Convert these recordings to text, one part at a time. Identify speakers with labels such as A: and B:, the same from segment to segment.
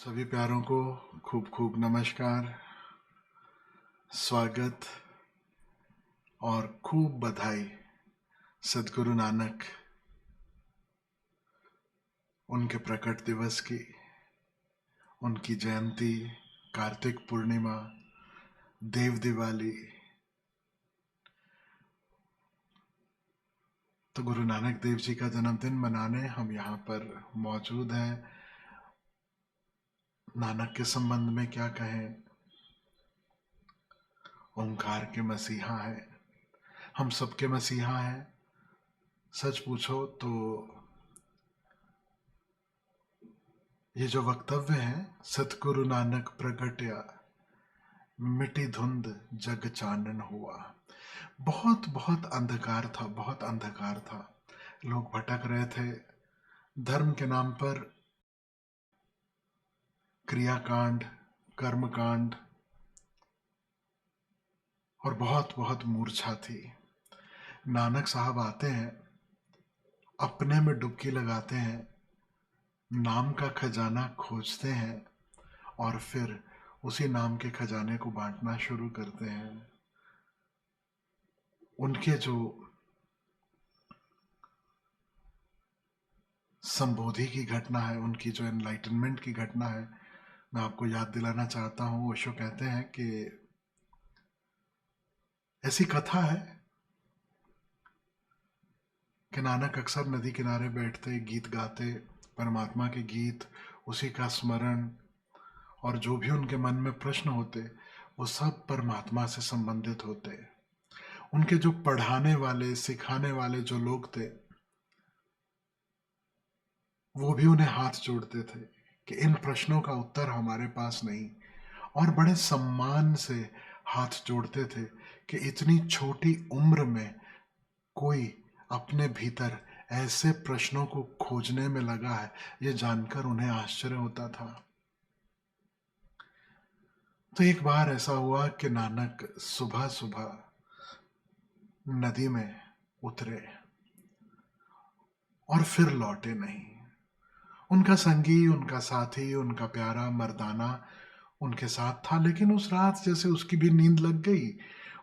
A: सभी प्यारों को खूब खूब नमस्कार, स्वागत और खूब बधाई। सद्गुरु नानक उनके प्रकट दिवस की, उनकी जयंती, कार्तिक पूर्णिमा, देव दिवाली। तो गुरु नानक देव जी का जन्मदिन मनाने हम यहाँ पर मौजूद हैं। नानक के संबंध में क्या कहें, ओंकार के मसीहा हैं, हम सबके मसीहा हैं। सच पूछो तो ये जो वक्तव्य है, सतगुरु नानक प्रगट्या मिटी धुंध जग चानन हुआ। बहुत बहुत अंधकार था, बहुत अंधकार था। लोग भटक रहे थे धर्म के नाम पर। क्रियाकांड, कर्मकांड और बहुत बहुत मूर्छा थी। नानक साहब आते हैं, अपने में डुबकी लगाते हैं, नाम का खजाना खोजते हैं और फिर उसी नाम के खजाने को बांटना शुरू करते हैं। उनके जो संबोधि की घटना है, उनकी जो एनलाइटनमेंट की घटना है, मैं आपको याद दिलाना चाहता हूँ। ओशो कहते हैं कि ऐसी कथा है कि नानक अक्सर नदी किनारे बैठते, गीत गाते, परमात्मा के गीत, उसी का स्मरण, और जो भी उनके मन में प्रश्न होते वो सब परमात्मा से संबंधित होते। उनके जो पढ़ाने वाले, सिखाने वाले जो लोग थे, वो भी उन्हें हाथ जोड़ते थे कि इन प्रश्नों का उत्तर हमारे पास नहीं, और बड़े सम्मान से हाथ जोड़ते थे कि इतनी छोटी उम्र में कोई अपने भीतर ऐसे प्रश्नों को खोजने में लगा है, ये जानकर उन्हें आश्चर्य होता था। तो एक बार ऐसा हुआ कि नानक सुबह सुबह नदी में उतरे और फिर लौटे नहीं। उनका संगी, उनका साथी, उनका प्यारा मर्दाना उनके साथ था, लेकिन उस रात जैसे उसकी भी नींद लग गई।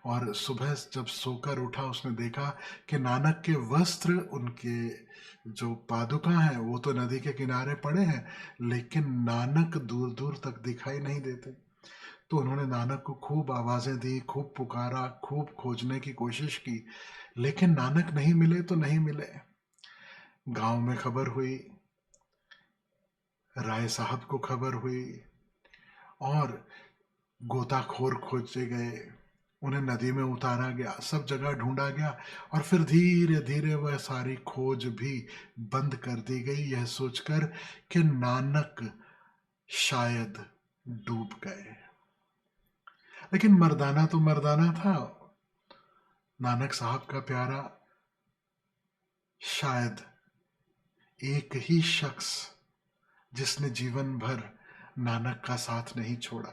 A: और सुबह जब सोकर उठा, उसने देखा कि नानक के वस्त्र, उनके जो पादुका हैं, वो तो नदी के किनारे पड़े हैं, लेकिन नानक दूर दूर तक दिखाई नहीं देते। तो उन्होंने नानक को खूब आवाजें दी, खूब पुकारा, खूब खोजने की कोशिश की, लेकिन नानक नहीं मिले तो नहीं मिले। गांव में खबर हुई, राय साहब को खबर हुई, और गोताखोर खोजे गए, उन्हें नदी में उतारा गया, सब जगह ढूंढा गया, और फिर धीरे धीरे वह सारी खोज भी बंद कर दी गई, यह सोचकर कि नानक शायद डूब गए। लेकिन मर्दाना तो मर्दाना था, नानक साहब का प्यारा। शायद एक ही शख्स जिसने जीवन भर नानक का साथ नहीं छोड़ा,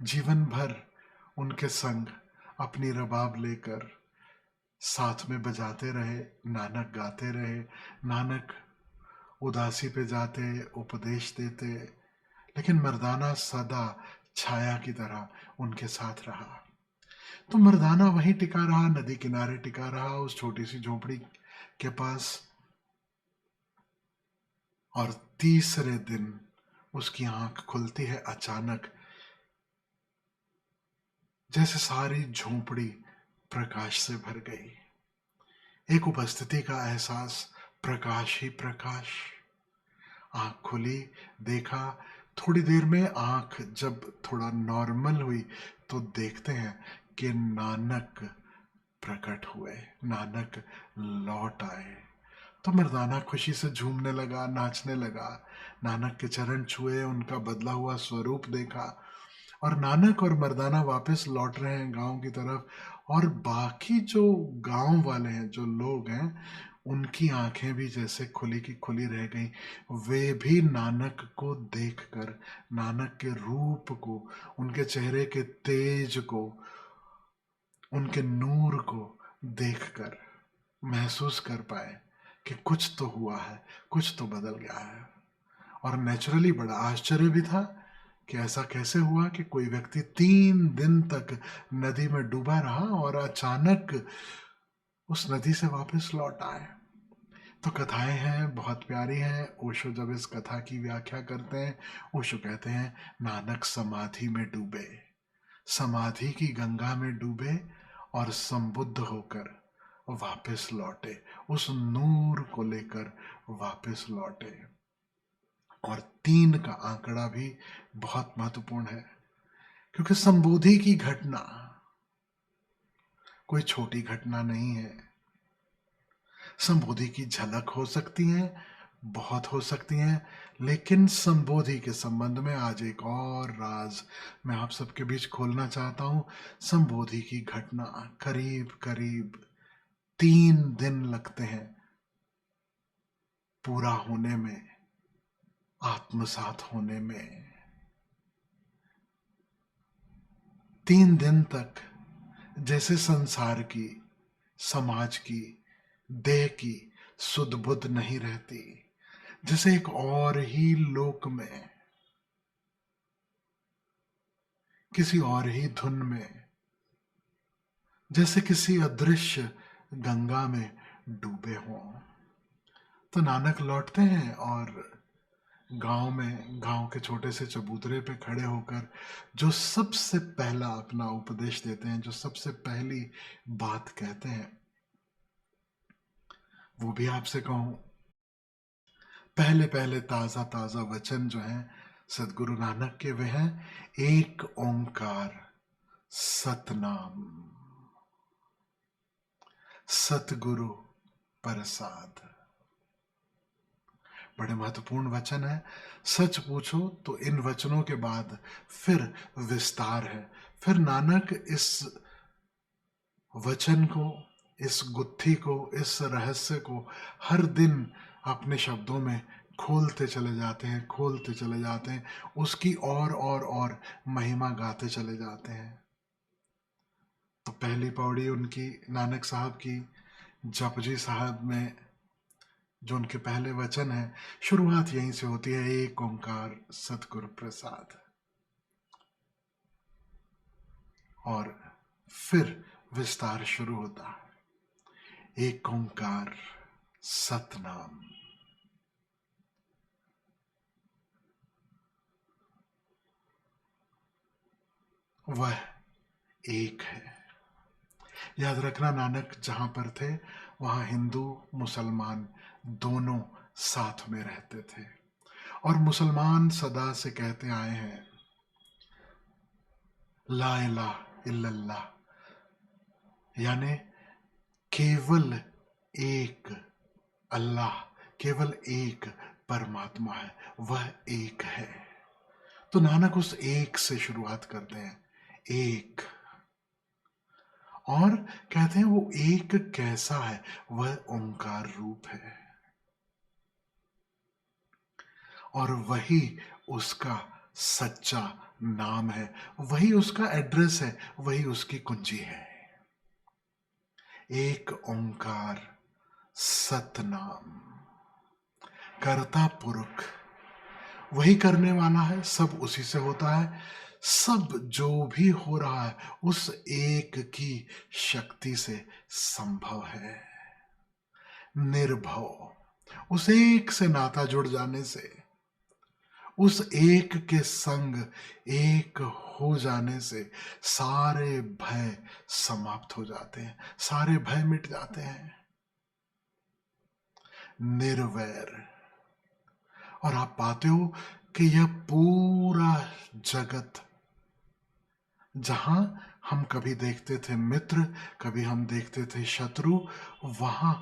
A: जीवन भर उनके संग अपनी रबाब लेकर साथ में बजाते रहे, नानक गाते रहे, नानक उदासी पे जाते, उपदेश देते, लेकिन मर्दाना सदा छाया की तरह उनके साथ रहा। तो मर्दाना वहीं टिका रहा, नदी किनारे टिका रहा, उस छोटी सी झोपड़ी के पास। और तीसरे दिन उसकी आंख खुलती है अचानक, जैसे सारी झोपड़ी प्रकाश से भर गई। एक उपस्थिति का एहसास, प्रकाश ही प्रकाश। आंख खुली, देखा, थोड़ी देर में आंख जब थोड़ा नॉर्मल हुई तो देखते हैं कि नानक प्रकट हुए, नानक लौट आए। तो मर्दाना खुशी से झूमने लगा, नाचने लगा, नानक के चरण छुए, उनका बदला हुआ स्वरूप देखा, और नानक और मर्दाना वापस लौट रहे हैं गांव की तरफ। और बाकी जो गांव वाले हैं, जो लोग हैं, उनकी आंखें भी जैसे खुली की खुली रह गई। वे भी नानक को देखकर, नानक के रूप को, उनके चेहरे के तेज को, उनके नूर को देखकर महसूस कर पाए कि कुछ तो हुआ है, कुछ तो बदल गया है। और नेचुरली बड़ा आश्चर्य भी था कि ऐसा कैसे हुआ कि कोई व्यक्ति 3 दिन तक नदी में डूबा रहा और अचानक उस नदी से वापस लौट आए। तो कथाएं हैं, बहुत प्यारी हैं। ओशो जब इस कथा की व्याख्या करते हैं, ओशो कहते हैं नानक समाधि में डूबे, समाधि की गंगा में डूबे और संबुद्ध होकर वापस लौटे, उस नूर को लेकर वापस लौटे। और 3 का आंकड़ा भी बहुत महत्वपूर्ण है, क्योंकि संबोधि की घटना कोई छोटी घटना नहीं है। संबोधि की झलक हो सकती है, बहुत हो सकती हैं, लेकिन संबोधि के संबंध में आज एक और राज मैं आप सबके बीच खोलना चाहता हूं। संबोधि की घटना करीब करीब 3 दिन लगते हैं पूरा होने में, आत्मसात होने में। 3 दिन तक जैसे संसार की, समाज की, देह की सुध बुध नहीं रहती, जैसे एक और ही लोक में, किसी और ही धुन में, जैसे किसी अदृश्य गंगा में डूबे हों। तो नानक लौटते हैं और गांव में, गांव के छोटे से चबूतरे पे खड़े होकर जो सबसे पहला अपना उपदेश देते हैं, जो सबसे पहली बात कहते हैं, वो भी आपसे कहूं। पहले पहले ताजा ताजा वचन जो हैं सदगुरु नानक के, वे हैं एक ओंकार सतनाम, सतगुरु प्रसाद। बड़े महत्वपूर्ण वचन है। सच पूछो तो इन वचनों के बाद फिर विस्तार है। फिर नानक इस वचन को, इस गुत्थी को, इस रहस्य को हर दिन अपने शब्दों में खोलते चले जाते हैं, खोलते चले जाते हैं, उसकी और महिमा गाते चले जाते हैं। तो पहली पौड़ी उनकी, नानक साहब की, जपजी साहब में जो उनके पहले वचन है, शुरुआत यहीं से होती है, एक ओंकार सतगुरु प्रसाद। और फिर विस्तार शुरू होता है, एक ओंकार सतनाम। वह एक है। याद रखना, नानक जहां पर थे वहां हिंदू मुसलमान दोनों साथ में रहते थे। और मुसलमान सदा से कहते आए हैं ला इलाहा इल्लल्लाह, यानी केवल एक अल्लाह, केवल एक परमात्मा है, वह एक है। तो नानक उस एक से शुरुआत करते हैं, एक। और कहते हैं वो एक कैसा है, वह ओंकार रूप है, और वही उसका सच्चा नाम है, वही उसका एड्रेस है, वही उसकी कुंजी है। एक ओंकार सतनाम, कर्ता पुरुष वही करने वाला है, सब उसी से होता है, सब जो भी हो रहा है उस एक की शक्ति से संभव है। निर्भव, उस एक से नाता जुड़ जाने से, उस एक के संग एक हो जाने से सारे भय समाप्त हो जाते हैं, सारे भय मिट जाते हैं। निर्वैर, और आप पाते हो कि यह पूरा जगत, जहां हम कभी देखते थे मित्र, कभी हम देखते थे शत्रु, वहां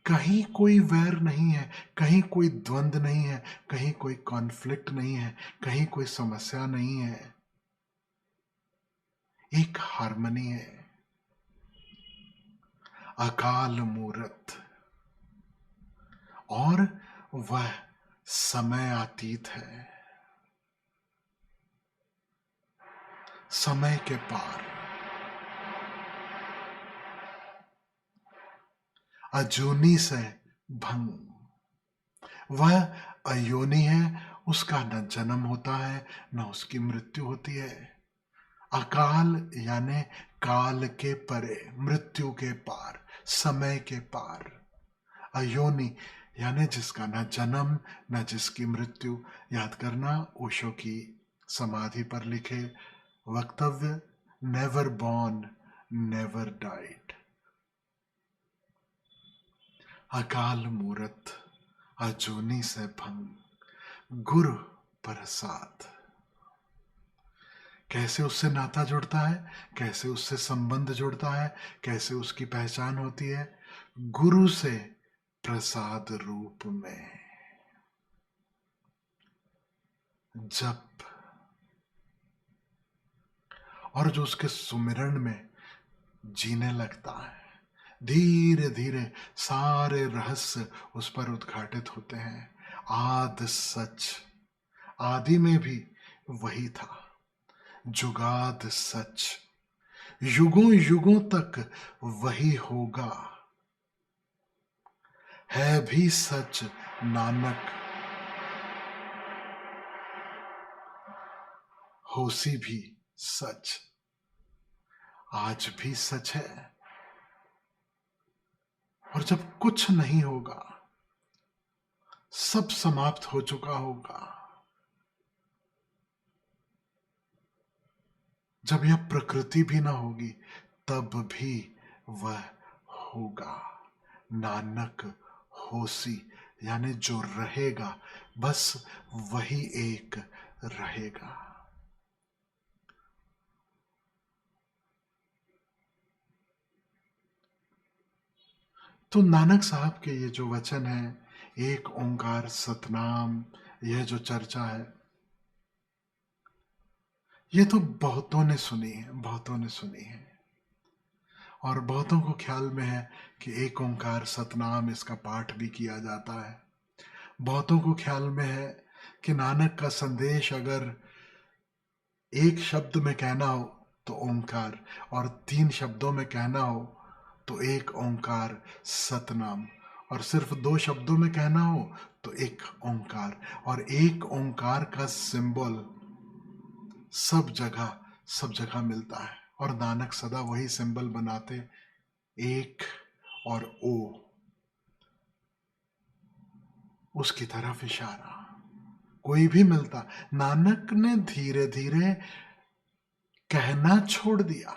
A: कहीं कोई वैर नहीं है, कहीं कोई द्वंद नहीं है, कहीं कोई कॉन्फ्लिक्ट नहीं है, कहीं कोई समस्या नहीं है। एक हार्मनी है। अकाल मूरत, और वह समय अतीत है, समय के पार। अजूनी से भंग, वह अयोनी है, उसका न जन्म होता है न उसकी मृत्यु होती है। अकाल यानी काल के परे, मृत्यु के पार, समय के पार। अयोनि यानी जिसका न जन्म न जिसकी मृत्यु। याद करना ओशो की समाधि पर लिखे वक्तव्य, नेवर बॉर्न नेवर डाइड। अकाल मूरत अजूनी से भंग, गुरु प्रसाद। कैसे उससे नाता जुड़ता है, कैसे उससे संबंध जुड़ता है, कैसे उसकी पहचान होती है? गुरु से प्रसाद रूप में। जप और जो उसके सुमिरन में जीने लगता है, धीरे धीरे सारे रहस्य उस पर उद्घाटित होते हैं। आद सच, आदि में भी वही था। जुगाद सच, युगों युगों तक वही होगा। है भी सच नानक, होसी भी सच, आज भी सच है। और जब कुछ नहीं होगा, सब समाप्त हो चुका होगा, जब यह प्रकृति भी ना होगी, तब भी वह होगा। नानक होसी यानी जो रहेगा, बस वही एक रहेगा। तो नानक साहब के ये जो वचन है, एक ओंकार सतनाम, यह जो चर्चा है, ये तो बहुतों ने सुनी है, बहुतों ने सुनी है। और बहुतों को ख्याल में है कि एक ओंकार सतनाम इसका पाठ भी किया जाता है। बहुतों को ख्याल में है कि नानक का संदेश अगर एक शब्द में कहना हो तो ओंकार, और 3 शब्दों में कहना हो तो एक ओंकार सतनाम, और सिर्फ 2 शब्दों में कहना हो तो एक ओंकार। और एक ओंकार का सिंबल सब जगह मिलता है, और नानक सदा वही सिंबल बनाते, एक और ओ, उसकी तरफ इशारा। कोई भी मिलता, नानक ने धीरे धीरे कहना छोड़ दिया,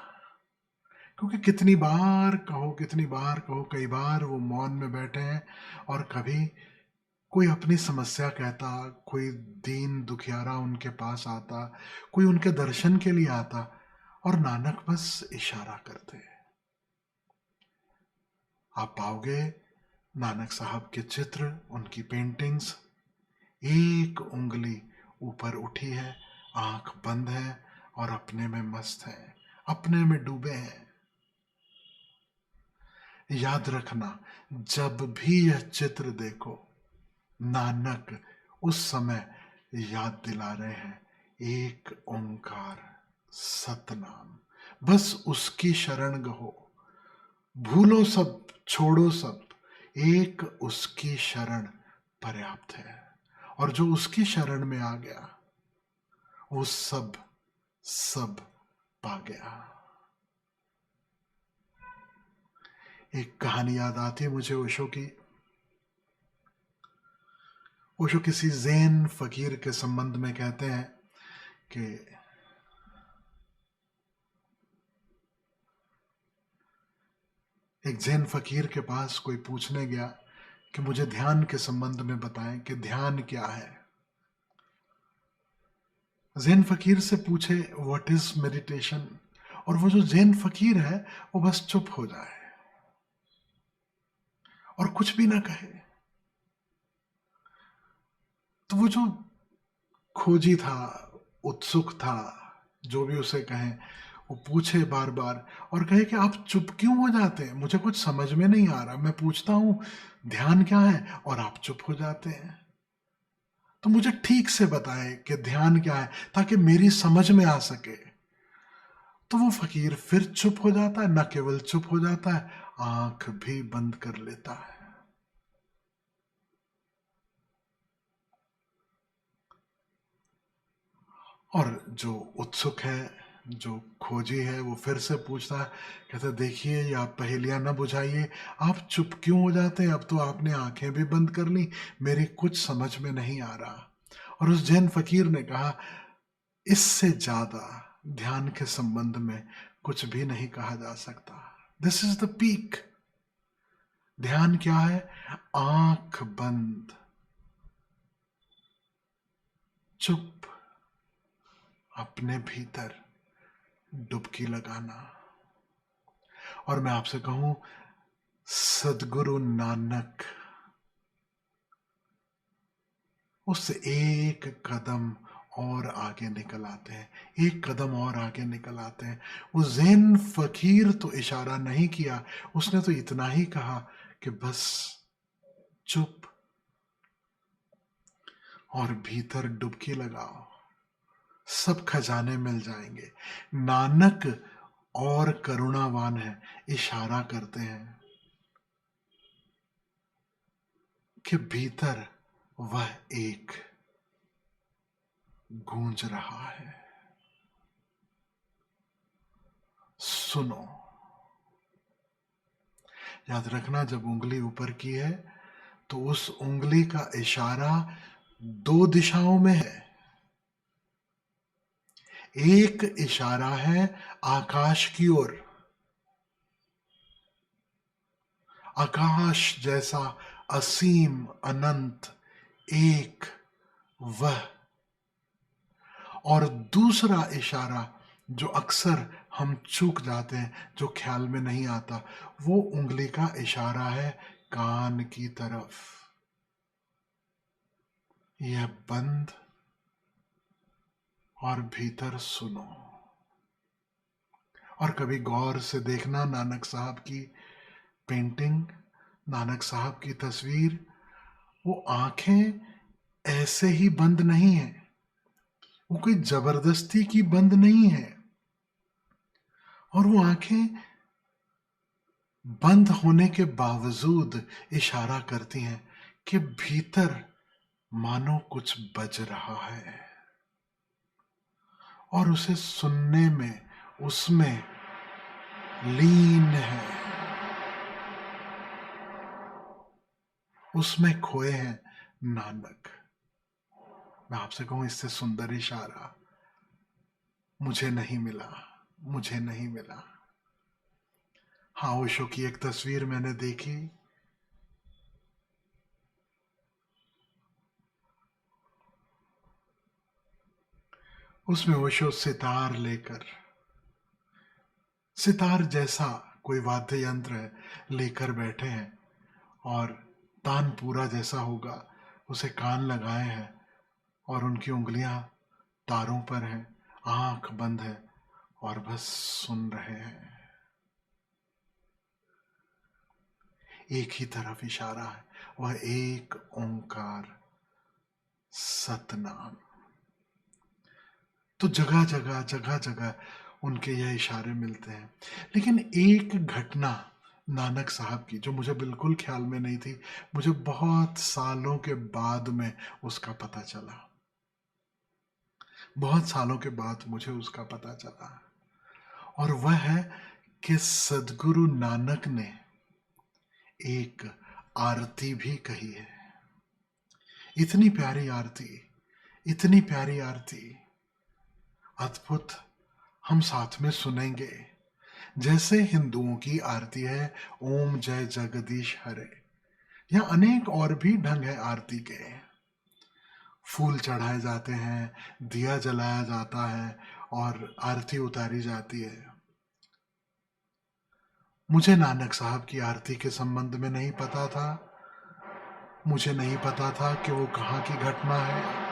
A: क्योंकि कितनी बार कहो, कितनी बार कहो, कई बार वो मौन में बैठे हैं, और कभी कोई अपनी समस्या कहता, कोई दीन दुखियारा उनके पास आता, कोई उनके दर्शन के लिए आता, और नानक बस इशारा करते। आप पाओगे नानक साहब के चित्र, उनकी पेंटिंग्स, एक उंगली ऊपर उठी है, आंख बंद है, और अपने में मस्त है, अपने में डूबे हैं। याद रखना, जब भी यह चित्र देखो, नानक उस समय याद दिला रहे हैं एक ओंकार सतनाम। बस उसकी शरण गहो, भूलो सब, छोड़ो सब, एक उसकी शरण पर्याप्त है। और जो उसकी शरण में आ गया, वो सब सब पा गया। एक कहानी याद आती है मुझे ओशो की। ओशो किसी जैन फकीर के संबंध में कहते हैं कि एक जैन फकीर के पास कोई पूछने गया कि मुझे ध्यान के संबंध में बताएं कि ध्यान क्या है। जैन फकीर से पूछे व्हाट इज मेडिटेशन, और वो जो जैन फकीर है वो बस चुप हो जाए और कुछ भी ना कहे। तो वो जो खोजी था, उत्सुक था, जो भी उसे कहें, वो पूछे बार बार, और कहे कि आप चुप क्यों हो जाते हैं, मुझे कुछ समझ में नहीं आ रहा, मैं पूछता हूं ध्यान क्या है और आप चुप हो जाते हैं। तो मुझे ठीक से बताएं कि ध्यान क्या है, ताकि मेरी समझ में आ सके। तो वो फकीर फिर चुप हो जाता है, न केवल चुप हो जाता है, आंख भी बंद कर लेता है। और जो उत्सुक है, जो खोजी है, वो फिर से पूछता है, कहता है, देखिए ये आप पहेलियां ना बुझाइए, आप चुप क्यों हो जाते हैं? अब तो आपने आंखें भी बंद कर ली, मेरी कुछ समझ में नहीं आ रहा। और उस जैन फकीर ने कहा, इससे ज्यादा ध्यान के संबंध में कुछ भी नहीं कहा जा सकता। This is the peak. ध्यान क्या है? आंख बंद, चुप, अपने भीतर डुबकी लगाना। और मैं आपसे कहूं, सदगुरु नानक उससे एक कदम और आगे निकल आते हैं, एक कदम और आगे निकल आते हैं। वो ज़ेन फकीर तो इशारा नहीं किया, उसने तो इतना ही कहा कि बस चुप और भीतर डुबकी लगाओ, सब खजाने मिल जाएंगे। नानक और करुणावान है, इशारा करते हैं कि भीतर वह एक गूंज रहा है, सुनो। याद रखना, जब उंगली ऊपर की है तो उस उंगली का इशारा दो दिशाओं में है। एक इशारा है आकाश की ओर, आकाश जैसा असीम अनंत एक वह। और दूसरा इशारा जो अक्सर हम चूक जाते हैं, जो ख्याल में नहीं आता, वो उंगली का इशारा है कान की तरफ। यह बंद और भीतर सुनो। और कभी गौर से देखना नानक साहब की पेंटिंग, नानक साहब की तस्वीर, वो आंखें ऐसे ही बंद नहीं है, वो कोई जबरदस्ती की बंद नहीं है। और वो आंखें बंद होने के बावजूद इशारा करती हैं कि भीतर मानो कुछ बज रहा है, और उसे सुनने में, उसमें लीन है, उसमें खोए हैं नानक। मैं आपसे कहूं, इससे सुंदर इशारा मुझे नहीं मिला, मुझे नहीं मिला। हाँ, ओशो की एक तस्वीर मैंने देखी, उसमें ओशो सितार लेकर, सितार जैसा कोई वाद्य यंत्र है, लेकर बैठे हैं, और तानपूरा जैसा होगा उसे कान लगाए हैं, और उनकी उंगलियां तारों पर हैं, आंख बंद है, और बस सुन रहे हैं। एक ही तरफ इशारा है, वह एक ओंकार, सतनाम। तो जगह जगह जगह जगह उनके यह इशारे मिलते हैं। लेकिन एक घटना नानक साहब की जो मुझे बिल्कुल ख्याल में नहीं थी, मुझे बहुत सालों के बाद में उसका पता चला, बहुत सालों के बाद मुझे उसका पता चला। और वह है कि सदगुरु नानक ने एक आरती भी कही है। इतनी प्यारी आरती, इतनी प्यारी आरती, अद्भुत। हम साथ में सुनेंगे। जैसे हिंदुओं की आरती है, ओम जय जगदीश हरे, या अनेक और भी ढंग है आरती के। फूल चढ़ाए जाते हैं, दिया जलाया जाता है, और आरती उतारी जाती है। मुझे नानक साहब की आरती के संबंध में नहीं पता था, मुझे नहीं पता था कि वो कहाँ की घटना है।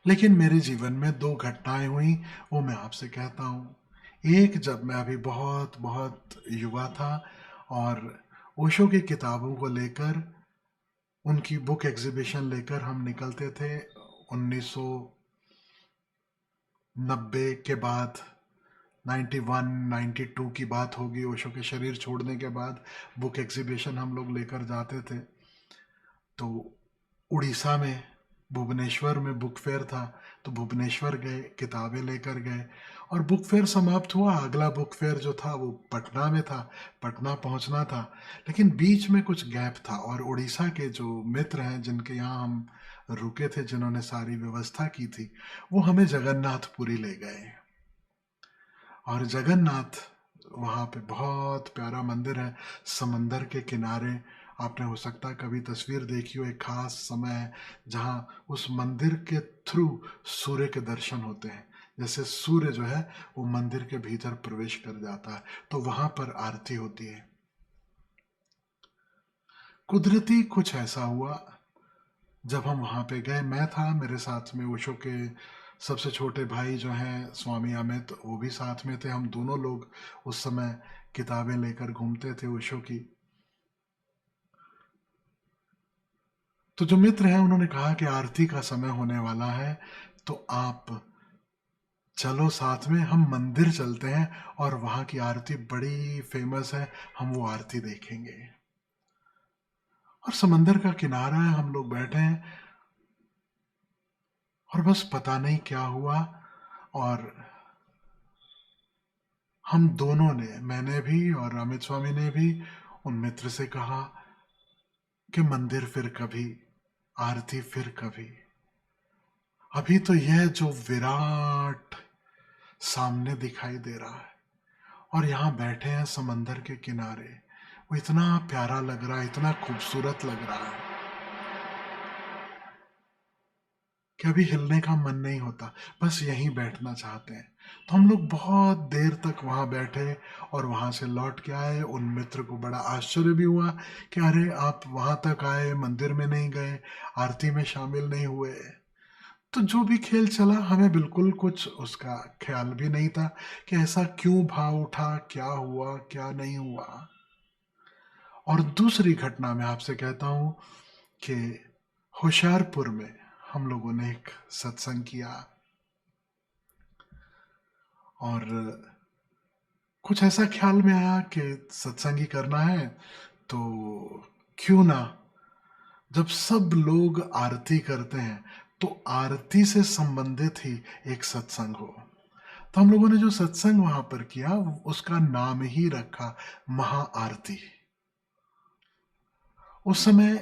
A: लेकिन मेरे जीवन में दो घटनाएं हुई, वो मैं आपसे कहता हूँ। एक, जब मैं अभी बहुत बहुत युवा था, और ओशो की किताबों को लेकर, उनकी बुक एग्जीबिशन लेकर हम निकलते थे। 1990 के बाद, 91 92 की बात होगी, ओशो के शरीर छोड़ने के बाद बुक एग्जीबिशन हम लोग लेकर जाते थे। तो उड़ीसा में भुवनेश्वर में बुक फेयर था, तो भुवनेश्वर गए, किताबें लेकर गए और बुक फेयर समाप्त हुआ। अगला बुक फेयर जो था वो पटना में था, पटना पहुंचना था, लेकिन बीच में कुछ गैप था और उड़ीसा के जो मित्र हैं जिनके यहाँ हम रुके थे, जिन्होंने सारी व्यवस्था की थी, वो हमें जगन्नाथपुरी ले गए। और जगन्नाथ, वहाँ पे बहुत प्यारा मंदिर है समंदर के किनारे। आपने हो सकता है कभी तस्वीर देखी हो, एक खास समय है जहाँ उस मंदिर के थ्रू सूर्य के दर्शन होते हैं। जैसे सूर्य जो है वो मंदिर के भीतर प्रवेश कर जाता है, तो वहाँ पर आरती होती है। कुदरती कुछ ऐसा हुआ, जब हम वहाँ पे गए, मैं था, मेरे साथ में ओशो के सबसे छोटे भाई जो हैं स्वामी अमित, वो भी साथ में थे। हम दोनों लोग उस समय किताबें लेकर घूमते थे ओशो की। तो जो मित्र हैं उन्होंने कहा कि आरती का समय होने वाला है, तो आप चलो साथ में, हम मंदिर चलते हैं और वहाँ की आरती बड़ी फेमस है, हम वो आरती देखेंगे। और समंदर का किनारा है, हम लोग बैठे हैं और बस पता नहीं क्या हुआ, और हम दोनों ने, मैंने भी और अमित स्वामी ने भी, उन मित्र से कहा कि मंदिर फिर कभी, आरती फिर कभी। अभी तो यह जो विराट सामने दिखाई दे रहा है और यहाँ बैठे हैं समंदर के किनारे, वो इतना प्यारा लग रहा है, इतना खूबसूरत लग रहा है कि अभी हिलने का मन नहीं होता, बस यहीं बैठना चाहते हैं। तो हम लोग बहुत देर तक वहाँ बैठे और वहाँ से लौट के आए। उन मित्र को बड़ा आश्चर्य भी हुआ कि अरे आप वहाँ तक आए, मंदिर में नहीं गए, आरती में शामिल नहीं हुए। तो जो भी खेल चला, हमें बिल्कुल कुछ उसका ख्याल भी नहीं था कि ऐसा क्यों भाव उठा, क्या हुआ क्या नहीं हुआ। और दूसरी घटना मैं आपसे कहता हूँ कि होशियारपुर में हम लोगों ने एक सत्संग किया और कुछ ऐसा ख्याल में आया कि सत्संग ही करना है, तो क्यों ना, जब सब लोग आरती करते हैं तो आरती से संबंधित ही एक सत्संग हो। तो हम लोगों ने जो सत्संग वहां पर किया उसका नाम ही रखा महाआरती। उस समय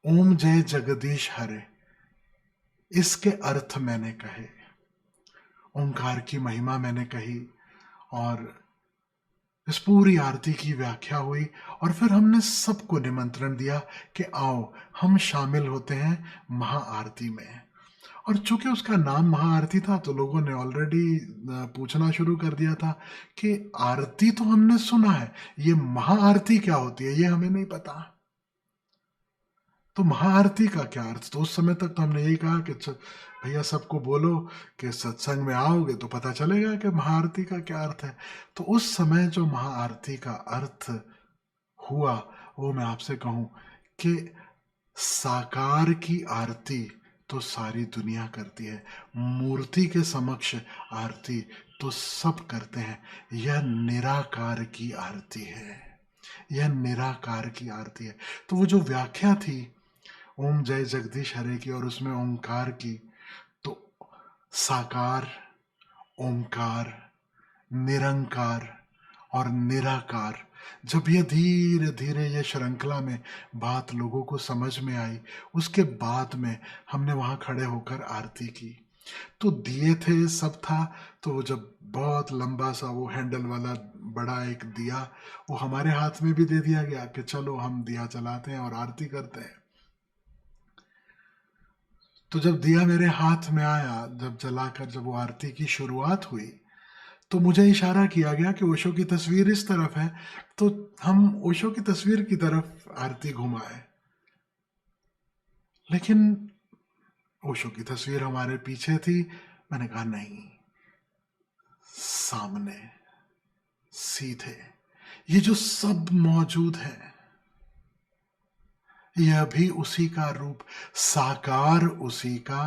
A: ओम जय जगदीश हरे, इसके अर्थ मैंने कहे, ओंकार की महिमा मैंने कही और इस पूरी आरती की व्याख्या हुई। और फिर हमने सबको निमंत्रण दिया कि आओ हम शामिल होते हैं महाआरती में। और चूंकि उसका नाम महाआरती था तो लोगों ने ऑलरेडी पूछना शुरू कर दिया था कि आरती तो हमने सुना है, ये महाआरती क्या होती है, ये हमें नहीं पता। तो महाआरती का क्या अर्थ? तो उस समय तक तो हमने यही कहा कि भैया सबको बोलो कि सत्संग में आओगे तो पता चलेगा कि महाआरती का क्या अर्थ है। तो उस समय जो महाआरती का अर्थ हुआ वो मैं आपसे कहूं कि साकार की आरती तो सारी दुनिया करती है, मूर्ति के समक्ष आरती तो सब करते हैं। यह निराकार की आरती है, यह निराकार की आरती है। तो वो जो व्याख्या थी ओम जय जगदीश हरे की और उसमें ओंकार की, तो साकार, ओंकार, निरंकार और निराकार, जब ये धीरे धीरे ये श्रृंखला में बात लोगों को समझ में आई, उसके बाद में हमने वहां खड़े होकर आरती की। तो दिए थे, सब था। तो जब बहुत लंबा सा वो हैंडल वाला बड़ा एक दिया, वो हमारे हाथ में भी दे दिया गया कि चलो हम दिया जलाते हैं और आरती करते हैं। तो जब दिया मेरे हाथ में आया, जब जलाकर जब वो आरती की शुरुआत हुई, तो मुझे इशारा किया गया कि ओशो की तस्वीर इस तरफ है, तो हम ओशो की तस्वीर की तरफ आरती घुमाए। लेकिन ओशो की तस्वीर हमारे पीछे थी। मैंने कहा नहीं, सामने, सीधे, ये जो सब मौजूद है यह भी उसी का रूप, साकार उसी का,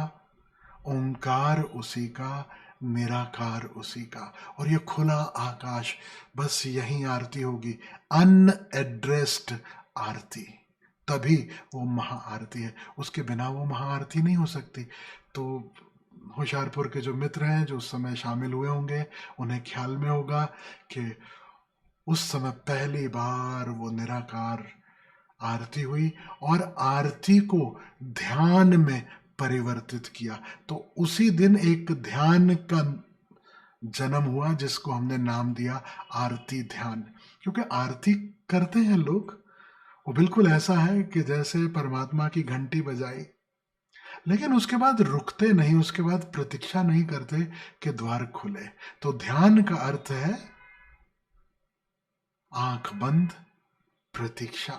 A: ओंकार उसी का, निराकार उसी का। और ये खुला आकाश, बस यही आरती होगी, अनएड्रेस्ड आरती, तभी वो महाआरती है, उसके बिना वो महाआरती नहीं हो सकती। तो होशियारपुर के जो मित्र हैं जो उस समय शामिल हुए होंगे, उन्हें ख्याल में होगा कि उस समय पहली बार वो निराकार आरती हुई और आरती को ध्यान में परिवर्तित किया। तो उसी दिन एक ध्यान का जन्म हुआ जिसको हमने नाम दिया आरती ध्यान। क्योंकि आरती करते हैं लोग, वो बिल्कुल ऐसा है कि जैसे परमात्मा की घंटी बजाई, लेकिन उसके बाद रुकते नहीं, उसके बाद प्रतीक्षा नहीं करते कि द्वार खुले। तो ध्यान का अर्थ है आंख बंद, प्रतीक्षा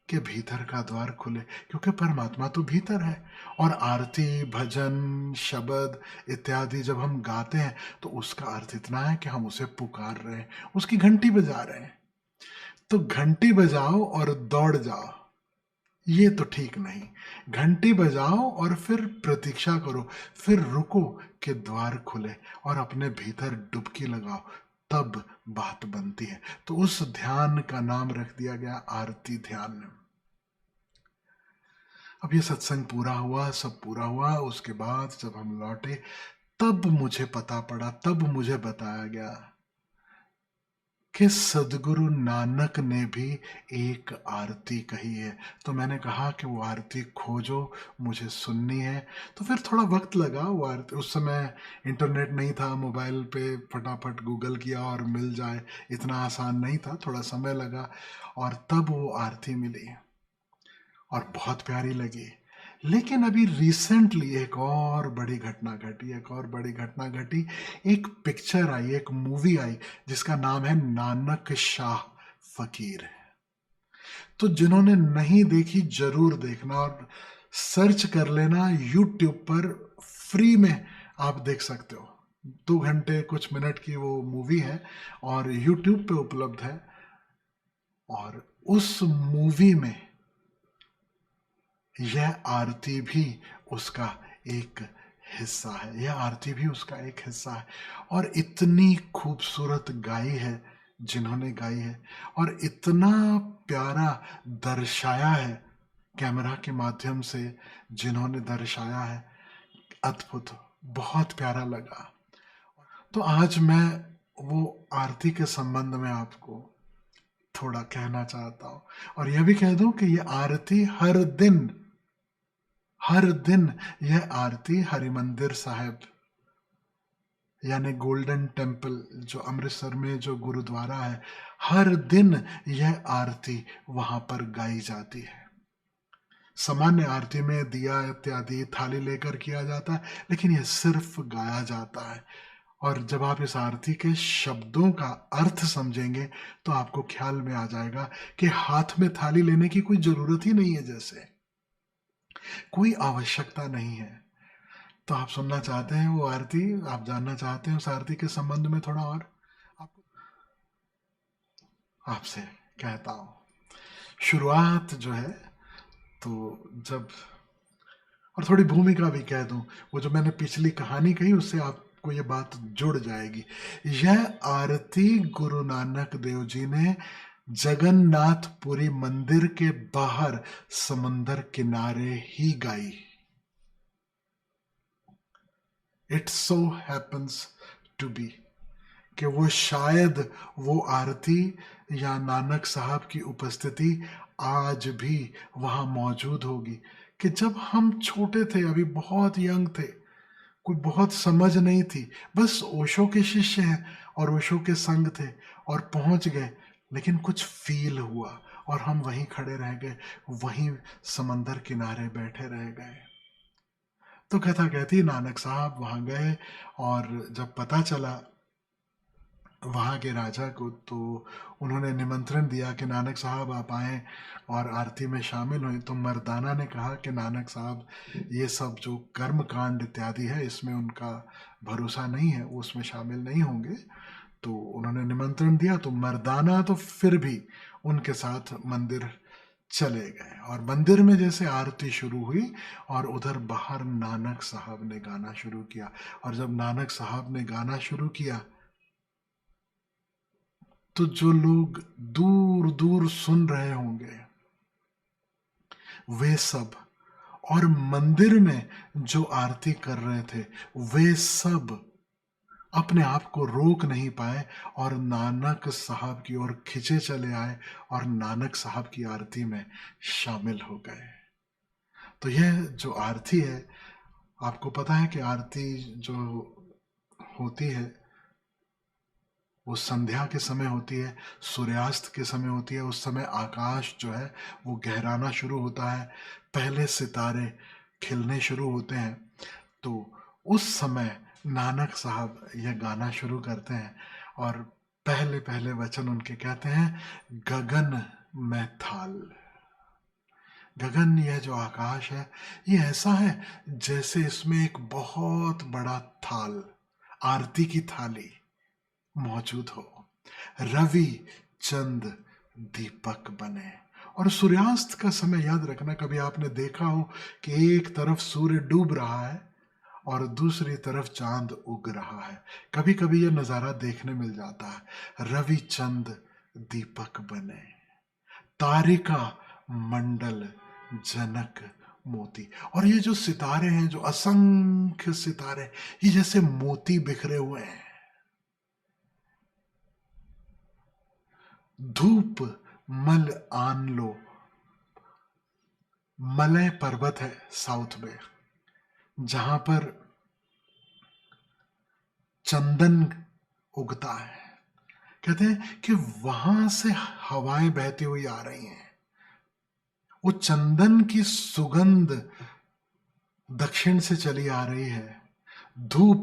A: के भीतर का द्वार खुले, क्योंकि परमात्मा तो भीतर है। और आरती, भजन, शब्द इत्यादि जब हम गाते हैं तो उसका अर्थ इतना है कि हम उसे पुकार रहे हैं, उसकी घंटी बजा रहे हैं। तो घंटी बजाओ और दौड़ जाओ, ये तो ठीक नहीं। घंटी बजाओ और फिर प्रतीक्षा करो, फिर रुको कि द्वार खुले और अपने भीतर डुबकी लगाओ, तब बात बनती है। तो उस ध्यान का नाम रख दिया गया आरती ध्यान। अब ये सत्संग पूरा हुआ, सब पूरा हुआ, उसके बाद जब हम लौटे तब मुझे पता पड़ा, तब मुझे बताया गया कि सदगुरु नानक ने भी एक आरती कही है। तो मैंने कहा कि वो आरती खोजो, मुझे सुननी है। तो फिर थोड़ा वक्त लगा वो आरती, उस समय इंटरनेट नहीं था, मोबाइल पे फटाफट गूगल किया और मिल जाए, इतना आसान नहीं था, थोड़ा समय लगा और तब वो आरती मिली और बहुत प्यारी लगी। लेकिन अभी रिसेंटली एक और बड़ी घटना घटी, एक और बड़ी घटना घटी। एक पिक्चर आई, एक मूवी आई जिसका नाम है नानक शाह फकीर। तो जिन्होंने नहीं देखी जरूर देखना और सर्च कर लेना यूट्यूब पर, फ्री में आप देख सकते हो। 2 घंटे कुछ मिनट की वो मूवी है और यूट्यूब पे उपलब्ध है। और उस मूवी में यह आरती भी उसका एक हिस्सा है, यह आरती भी उसका एक हिस्सा है। और इतनी खूबसूरत गाई है जिन्होंने गाई है, और इतना प्यारा दर्शाया है कैमरा के माध्यम से जिन्होंने दर्शाया है, अद्भुत, बहुत प्यारा लगा। तो आज मैं वो आरती के संबंध में आपको थोड़ा कहना चाहता हूँ, और यह भी कह दूं कि ये आरती हर दिन यह आरती हरिमंदिर साहिब यानी गोल्डन टेम्पल जो अमृतसर में जो गुरुद्वारा है, हर दिन यह आरती वहां पर गाई जाती है। सामान्य आरती में दिया इत्यादि थाली लेकर किया जाता है, लेकिन यह सिर्फ गाया जाता है। और जब आप इस आरती के शब्दों का अर्थ समझेंगे तो आपको ख्याल में आ जाएगा कि हाथ में थाली लेने की कोई जरूरत ही नहीं है, जैसे कोई आवश्यकता नहीं है। तो आप सुनना चाहते हैं वो आरती, आप जानना चाहते हैं उस आरती के संबंध में थोड़ा और, आपको आपसे कहता हूँ। शुरुआत जो है, तो जब, और थोड़ी भूमिका भी कह दूं, वो जो मैंने पिछली कहानी कही उससे आपको ये बात जुड़ जाएगी। यह आरती गुरु नानक देव जी ने जगन्नाथपुरी मंदिर के बाहर समंदर किनारे ही गाई। It so happens to be कि वो शायद वो आरती या नानक साहब की उपस्थिति आज भी वहां मौजूद होगी। कि जब हम छोटे थे, अभी बहुत यंग थे, कोई बहुत समझ नहीं थी, बस ओशो के शिष्य हैं और ओशो के संग थे और पहुंच गए, लेकिन कुछ फील हुआ और हम वहीं खड़े रह गए, वहीं समंदर किनारे बैठे रह गए। तो कथा कहती नानक साहब वहां गए और जब पता चला वहाँ के राजा को, तो उन्होंने निमंत्रण दिया कि नानक साहब आप आएँ और आरती में शामिल हुए। तो मर्दाना ने कहा कि नानक साहब ये सब जो कर्म कांड इत्यादि है इसमें उनका भरोसा नहीं है, वो उसमें शामिल नहीं होंगे। तो उन्होंने निमंत्रण दिया, तो मर्दाना तो फिर भी उनके साथ मंदिर चले गए। और मंदिर में जैसे आरती शुरू हुई और उधर बाहर नानक साहब ने गाना शुरू किया। और जब नानक साहब ने गाना शुरू किया तो जो लोग दूर दूर सुन रहे होंगे, वे सब, और मंदिर में जो आरती कर रहे थे वे सब अपने आप को रोक नहीं पाए और नानक साहब की ओर खिंचे चले आए और नानक साहब की आरती में शामिल हो गए। तो यह जो आरती है, आपको पता है कि आरती जो होती है वो संध्या के समय होती है, सूर्यास्त के समय होती है। उस समय आकाश जो है वो गहराना शुरू होता है, पहले सितारे खिलने शुरू होते हैं। तो उस समय नानक साहब यह गाना शुरू करते हैं और पहले पहले वचन उनके कहते हैं, गगन में थाल। गगन, यह जो आकाश है, ये ऐसा है जैसे इसमें एक बहुत बड़ा थाल, आरती की थाली मौजूद हो। रवि चंद दीपक बने। और सूर्यास्त का समय याद रखना, कभी आपने देखा हो कि एक तरफ सूर्य डूब रहा है और दूसरी तरफ चांद उग रहा है। कभी कभी यह नजारा देखने मिल जाता है। रवि चंद दीपक बने, तारिका मंडल जनक मोती। और ये जो सितारे हैं, जो असंख्य सितारे, ये जैसे मोती बिखरे हुए हैं। धूप मल आन लो, मलय पर्वत है साउथ में, जहां पर चंदन उगता है। कहते हैं कि वहां से हवाएं बहती हुई आ रही हैं। वो चंदन की सुगंध दक्षिण से चली आ रही है, धूप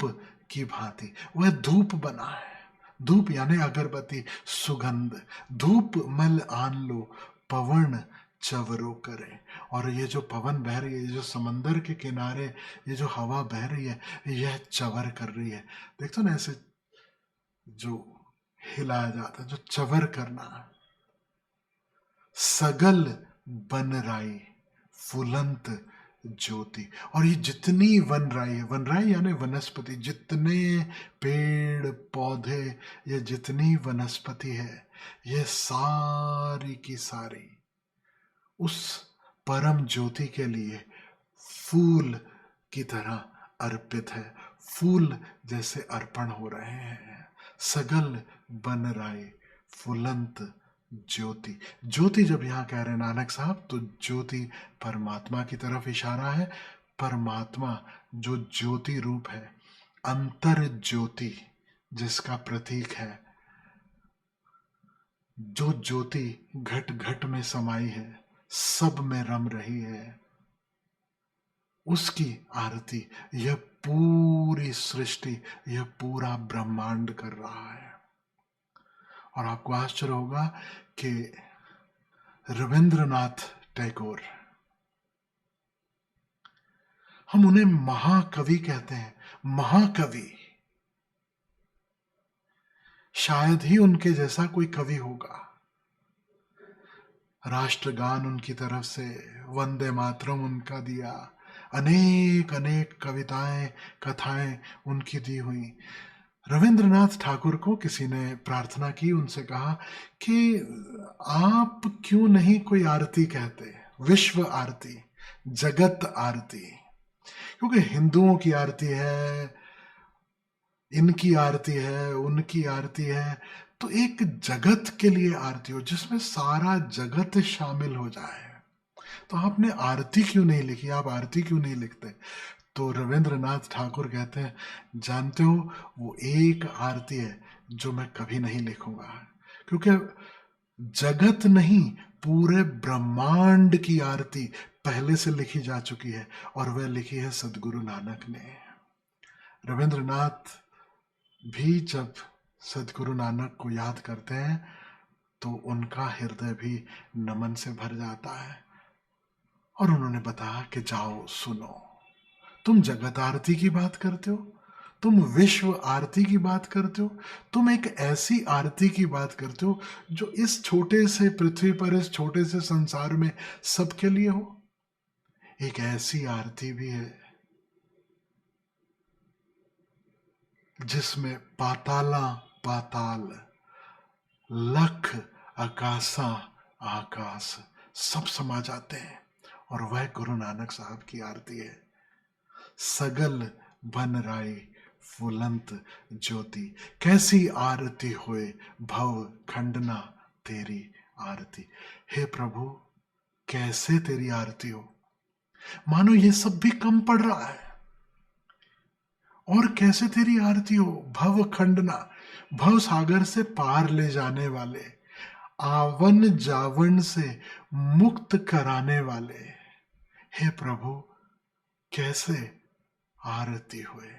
A: की भांति। वह धूप बना है, धूप यानी अगरबत्ती, सुगंध। धूप मल आन लो, पवन चवरो करे। और ये जो पवन बह रही है, ये जो समंदर के किनारे ये जो हवा बह रही है, यह चवर कर रही है। देखते हो ना, ऐसे जो हिलाया जाता है, जो चवर करना। सगल बनराई फुलंत ज्योति। और ये जितनी वनराई है, वनराई यानी वनस्पति, जितने पेड़ पौधे, ये जितनी वनस्पति है, ये सारी की सारी उस परम ज्योति के लिए फूल की तरह अर्पित है। फूल जैसे अर्पण हो रहे हैं। सगल बनराई फुलंत ज्योति। ज्योति जब यहाँ कह रहे हैं नानक साहब, तो ज्योति परमात्मा की तरफ इशारा है। परमात्मा जो ज्योति रूप है, अंतर ज्योति जिसका प्रतीक है, जो ज्योति घट घट में समाई है, सब में रम रही है, उसकी आरती यह पूरी सृष्टि, यह पूरा ब्रह्मांड कर रहा है। और आपको आश्चर्य होगा कि रविंद्रनाथ टैगोर, हम उन्हें महाकवि कहते हैं, महाकवि। शायद ही उनके जैसा कोई कवि होगा। राष्ट्रगान उनकी तरफ से, वंदे मातरम उनका दिया, अनेक अनेक कविताएं कथाएं उनकी दी हुई। रविंद्रनाथ ठाकुर को किसी ने प्रार्थना की, उनसे कहा कि आप क्यों नहीं कोई आरती कहते, विश्व आरती, जगत आरती। क्योंकि हिंदुओं की आरती है, इनकी आरती है, उनकी आरती है, तो एक जगत के लिए आरती हो जिसमें सारा जगत शामिल हो जाए। तो आपने आरती क्यों नहीं लिखी, आप आरती क्यों नहीं लिखते? तो रविंद्रनाथ ठाकुर कहते हैं, जानते हो, वो एक आरती है जो मैं कभी नहीं लिखूंगा, क्योंकि जगत नहीं, पूरे ब्रह्मांड की आरती पहले से लिखी जा चुकी है, और वह लिखी है सदगुरु नानक ने। रविंद्रनाथ भी जब सदगुरु नानक को याद करते हैं तो उनका हृदय भी नमन से भर जाता है। और उन्होंने बताया कि जाओ सुनो, तुम जगत आरती की बात करते हो, तुम विश्व आरती की बात करते हो, तुम एक ऐसी आरती की बात करते हो जो इस छोटे से पृथ्वी पर, इस छोटे से संसार में सबके लिए हो। एक ऐसी आरती भी है जिसमें पाताला पाताल, लख आकाशा आकाश सब समा जाते हैं, और वह गुरु नानक साहब की आरती है। सगल बन राय फुलंत ज्योति, कैसी आरती होए भव खंडना तेरी आरती। हे प्रभु, कैसे तेरी आरती हो, मानो ये सब भी कम पड़ रहा है। और कैसे तेरी आरती हो, भव खंडना, भव सागर से पार ले जाने वाले, आवन जावन से मुक्त कराने वाले। हे प्रभु, कैसे आरती हुए।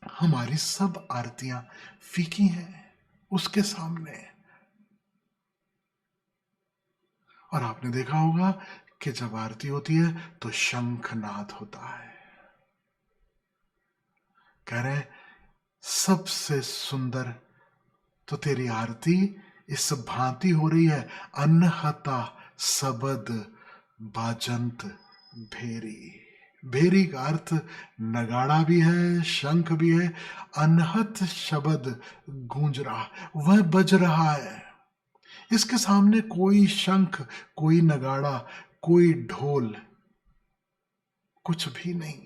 A: हमारी सब आरतियां फीकी हैं उसके सामने। और आपने देखा होगा कि जब आरती होती है तो शंखनाद होता है। कह रहे सबसे सुंदर तो तेरी आरती इस भांति हो रही है, अनहता सबद बाजंत भेरी। भेरी का अर्थ नगाड़ा भी है, शंख भी है। अनहत शब्द गूंज रहा, वह बज रहा है। इसके सामने कोई शंख, कोई नगाड़ा, कोई ढोल, कुछ भी नहीं।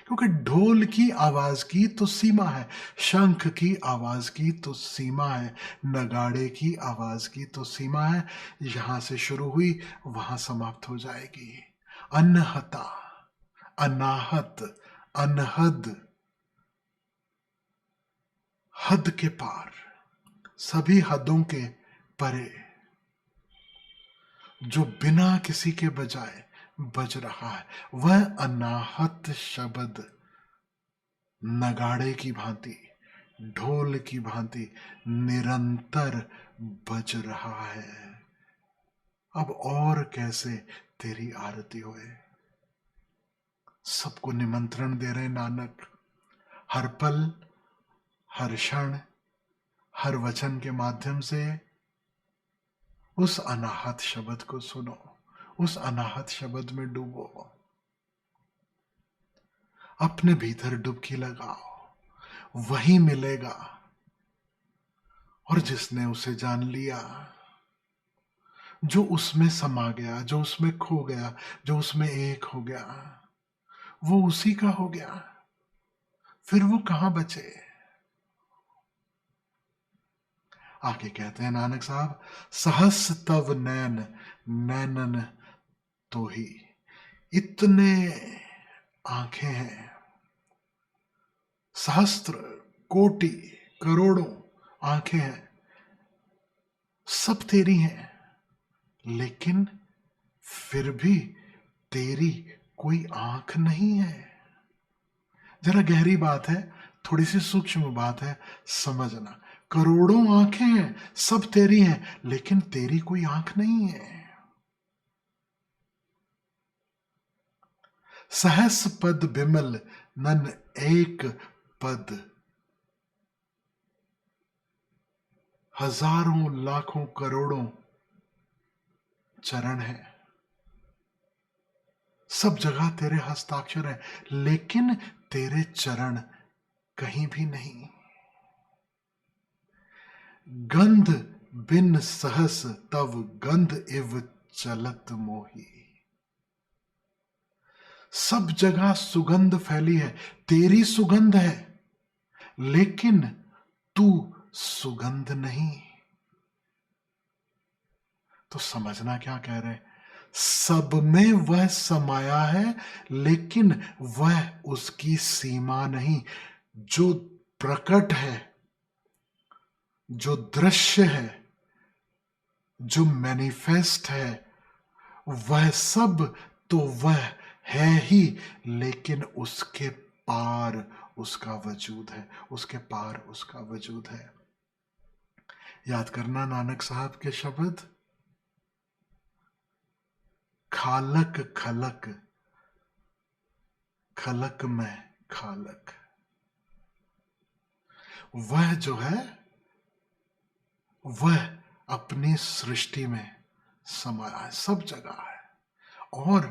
A: क्योंकि ढोल की आवाज की तो सीमा है, शंख की आवाज की तो सीमा है, नगाड़े की आवाज की तो सीमा है। यहां से शुरू हुई वहां समाप्त हो जाएगी। अनहता, अनाहत, अनहद, हद के पार, सभी हदों के परे, जो बिना किसी के बजाय बज रहा है, वह अनाहत शब्द नगाड़े की भांति, ढोल की भांति निरंतर बज रहा है। अब और कैसे तेरी आरती होए। सबको निमंत्रण दे रहे नानक, हर पल, हर क्षण, हर वचन के माध्यम से उस अनाहत शब्द को सुनो, उस अनाहत शब्द में डूबो, अपने भीतर डुबकी लगाओ, वही मिलेगा। और जिसने उसे जान लिया, जो उसमें समा गया, जो उसमें खो गया, जो उसमें एक हो गया, वो उसी का हो गया। फिर वो कहां बचे। आगे कहते हैं नानक साहब, सहस तव नैन नैनन तो ही, इतने आंखें हैं, सहस्त्र, कोटि, करोड़ों आंखें हैं, सब तेरी हैं, लेकिन फिर भी तेरी कोई आंख नहीं है। जरा गहरी बात है, थोड़ी सी सूक्ष्म बात है, समझना। करोड़ों आंखें हैं, सब तेरी हैं, लेकिन तेरी कोई आंख नहीं है। सहस पद बिमल नन एक पद, हजारों लाखों करोड़ों चरण है, सब जगह तेरे हस्ताक्षर है, लेकिन तेरे चरण कहीं भी नहीं। गंध बिन सहस तव गंध इव चलत मोही, सब जगह सुगंध फैली है, तेरी सुगंध है, लेकिन तू सुगंध नहीं। तो समझना क्या कह रहे हैं, सब में वह समाया है, लेकिन वह उसकी सीमा नहीं। जो प्रकट है, जो दृश्य है, जो मैनिफेस्ट है, वह सब तो वह है ही, लेकिन उसके पार उसका वजूद है, उसके पार उसका वजूद है। याद करना नानक साहब के शब्द, खालक खलक, खलक में खालक। वह जो है, वह अपनी सृष्टि में समाया है, सब जगह है। और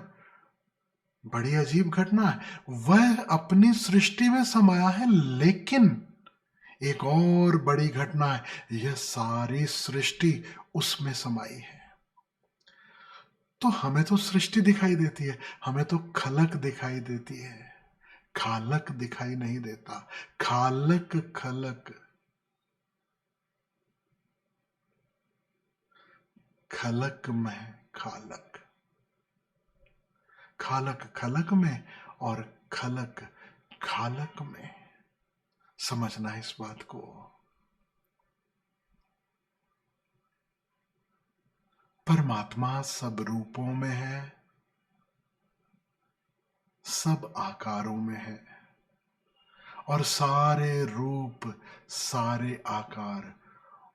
A: बड़ी अजीब घटना है, वह अपनी सृष्टि में समाया है, लेकिन एक और बड़ी घटना है, यह सारी सृष्टि उसमें समाई है। तो हमें तो सृष्टि दिखाई देती है, हमें तो खलक दिखाई देती है, खालक दिखाई नहीं देता। खालक खलक, खलक में खालक, खालक खलक में और खलक खालक में। समझना है इस बात को। परमात्मा सब रूपों में है, सब आकारों में है, और सारे रूप सारे आकार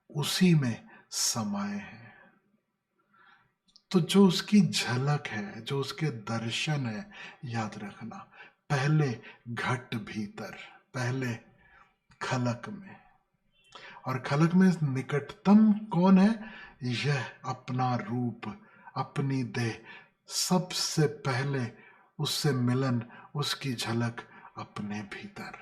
A: उसी में समाये हैं। तो जो उसकी झलक है, जो उसके दर्शन है, याद रखना, पहले घट भीतर, पहले खलक में। और खलक में निकटतम कौन है? यह अपना रूप, अपनी देह, सबसे पहले उससे मिलन, उसकी झलक अपने भीतर।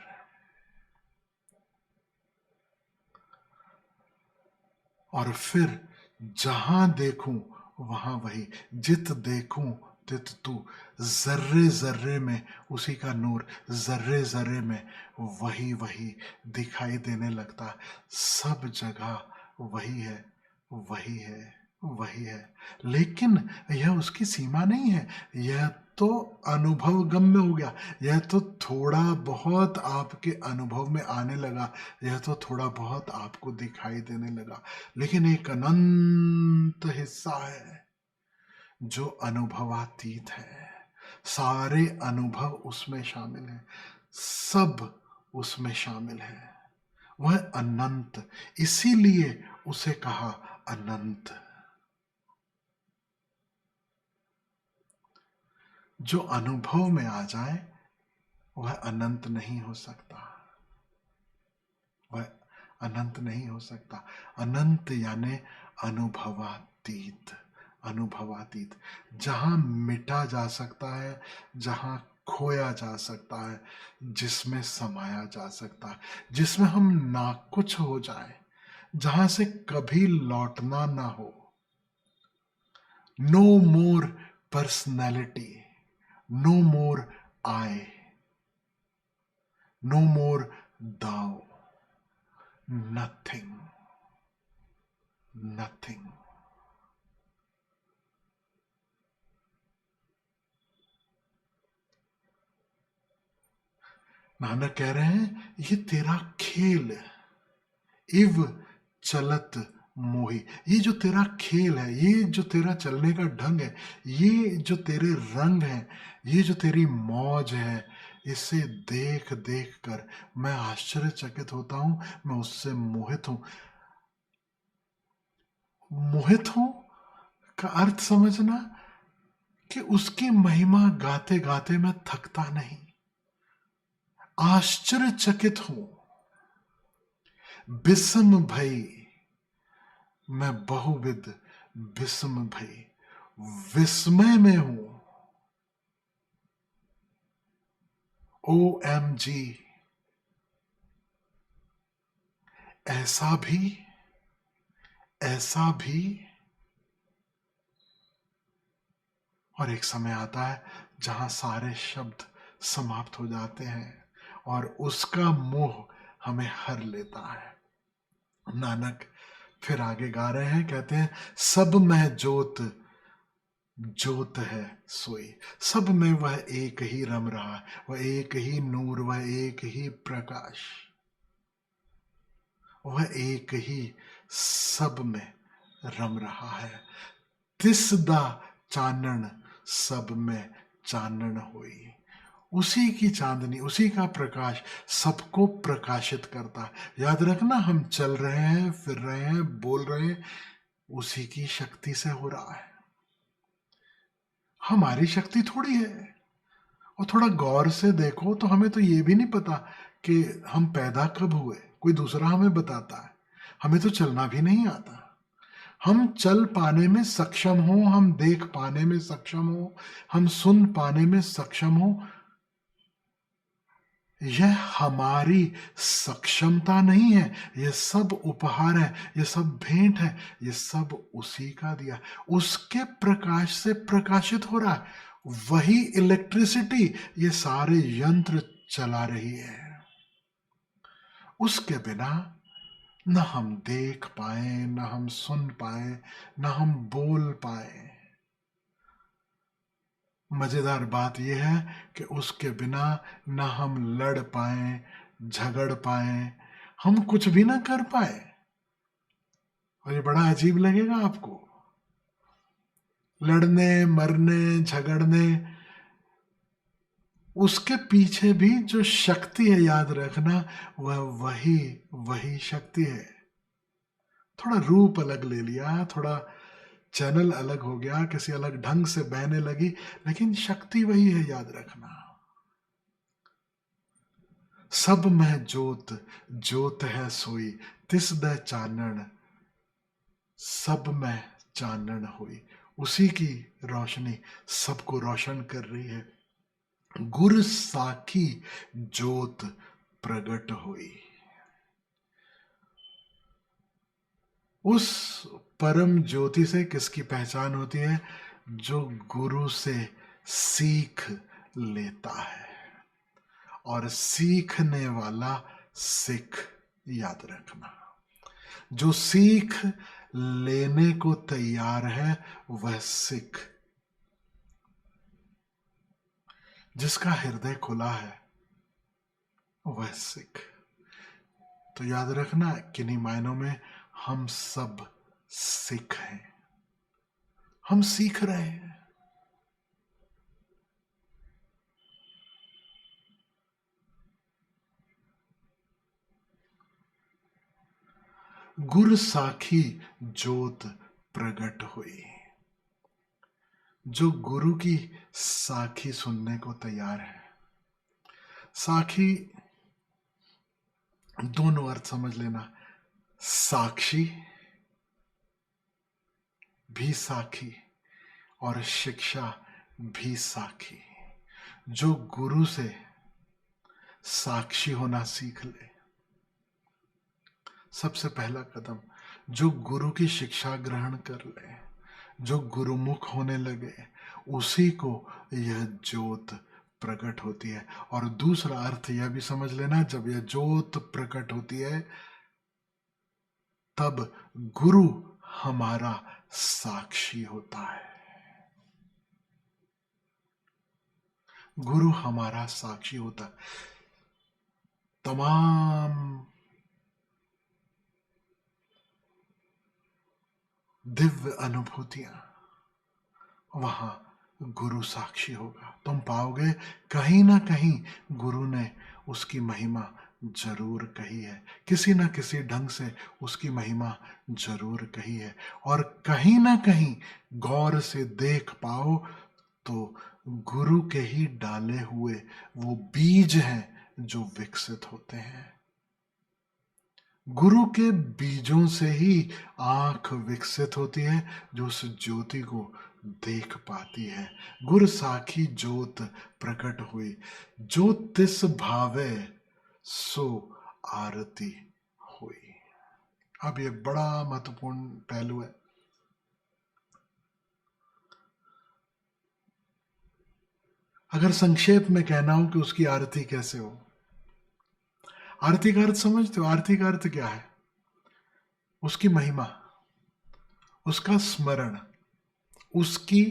A: और फिर जहां देखूं वहां वही, जित देखूं तित तू, जर्रे जर्रे में उसी का नूर, जर्रे जर्रे में वही वही दिखाई देने लगता। सब जगह वही है, वही है, वही है। लेकिन यह उसकी सीमा नहीं है, यह तो अनुभव गम्य हो गया, यह तो थोड़ा बहुत आपके अनुभव में आने लगा, यह तो थोड़ा बहुत आपको दिखाई देने लगा। लेकिन एक अनंत हिस्सा है जो अनुभवातीत है। सारे अनुभव उसमें शामिल हैं, सब उसमें शामिल है। वह अनंत, इसीलिए उसे कहा अनंत। जो अनुभव में आ जाए वह अनंत नहीं हो सकता, वह अनंत नहीं हो सकता। अनंत यानी अनुभवातीत, अनुभवातीत, जहां मिटा जा सकता है, जहां खोया जा सकता है, जिसमें समाया जा सकता है, जिसमें हम ना कुछ हो जाए, जहां से कभी लौटना ना हो। नो मोर पर्सनैलिटी, नो मोर आई, नो मोर दाओ, नथिंग, नथिंग। नानक कह रहे हैं ये तेरा खेल, इव चलत मोही, ये जो तेरा खेल है, ये जो तेरा चलने का ढंग है, ये जो तेरे रंग है, ये जो तेरी मौज है, इसे देख देख कर मैं आश्चर्यचकित होता हूं, मैं उससे मोहित हूं। मोहित हूं का अर्थ समझना कि उसकी महिमा गाते गाते मैं थकता नहीं, आश्चर्यचकित हूं। बिस्म भई, मैं बहुविध विस्म भई, विस्मय में हूं। OMG, ऐसा भी, ऐसा भी। और एक समय आता है जहां सारे शब्द समाप्त हो जाते हैं और उसका मोह हमें हर लेता है। नानक फिर आगे गा रहे हैं, कहते हैं सब में जोत, जोत है सोई, सब में वह एक ही रम रहा है, वह एक ही नूर, वह एक ही प्रकाश, वह एक ही सब में रम रहा है। तिस दा चानन सब में चानन होई, उसी की चांदनी, उसी का प्रकाश सबको प्रकाशित करता है। याद रखना, हम चल रहे हैं, फिर रहे हैं, बोल रहे हैं, उसी की शक्ति से हो रहा है, हमारी शक्ति थोड़ी है। और थोड़ा गौर से देखो तो हमें तो ये भी नहीं पता कि हम पैदा कब हुए, कोई दूसरा हमें बताता है। हमें तो चलना भी नहीं आता। हम चल पाने में सक्षम हो, हम देख पाने में सक्षम हो, हम सुन पाने में सक्षम हो, यह हमारी सक्षमता नहीं है, ये सब उपहार है, ये सब भेंट है, ये सब उसी का दिया, उसके प्रकाश से प्रकाशित हो रहा है। वही इलेक्ट्रिसिटी ये सारे यंत्र चला रही है। उसके बिना न हम देख पाए, न हम सुन पाए, न हम बोल पाए। मजेदार बात यह है कि उसके बिना न हम लड़ पाए, झगड़ पाए, हम कुछ भी ना कर पाए। और ये बड़ा अजीब लगेगा आपको, लड़ने मरने झगड़ने, उसके पीछे भी जो शक्ति है, याद रखना, वह वही वही शक्ति है। थोड़ा रूप अलग ले लिया, थोड़ा चैनल अलग हो गया, किसी अलग ढंग से बहने लगी, लेकिन शक्ति वही है, याद रखना। सब में जोत, जोत है सोई, तिस द चानन, सब में चानन हुई। उसी की रोशनी सबको रोशन कर रही है। गुर साखी जोत प्रगट हुई। उस परम ज्योति से किसकी पहचान होती है? जो गुरु से सीख लेता है, और सीखने वाला सिख, याद रखना। जो सीख लेने को तैयार है वह सिख, जिसका हृदय खुला है वह सिख। तो याद रखना, किन्हीं मायनों में हम सब सिख हैं, हम सीख रहे हैं। गुर साखी जोत प्रगट हुई। जो गुरु की साखी सुनने को तैयार है, साखी दोनों अर्थ समझ लेना, साक्षी भी साखी और शिक्षा भी साखी। जो गुरु से साक्षी होना सीख ले, सबसे पहला कदम, जो गुरु की शिक्षा ग्रहण कर ले, जो गुरुमुख होने लगे, उसी को यह ज्योत प्रकट होती है। और दूसरा अर्थ यह भी समझ लेना, जब यह ज्योत प्रकट होती है तब गुरु हमारा साक्षी होता है। गुरु हमारा साक्षी होता है। तमाम दिव्य अनुभूतियां वहां गुरु साक्षी होगा। तुम पाओगे कहीं ना कहीं गुरु ने उसकी महिमा जरूर कही है, किसी ना किसी ढंग से उसकी महिमा जरूर कही है। और कहीं ना कहीं गौर से देख पाओ तो गुरु के ही डाले हुए वो बीज हैं जो विकसित होते हैं। गुरु के बीजों से ही आंख विकसित होती है जो उस ज्योति को देख पाती है। गुर साखी जोत प्रकट हुई, जो तिस भावे सो आरती हुई। अब ये बड़ा महत्वपूर्ण पहलू है। अगर संक्षेप में कहना हो कि उसकी आरती कैसे हो, आरती का अर्थ समझते हो? आरती का अर्थ क्या है? उसकी महिमा, उसका स्मरण, उसकी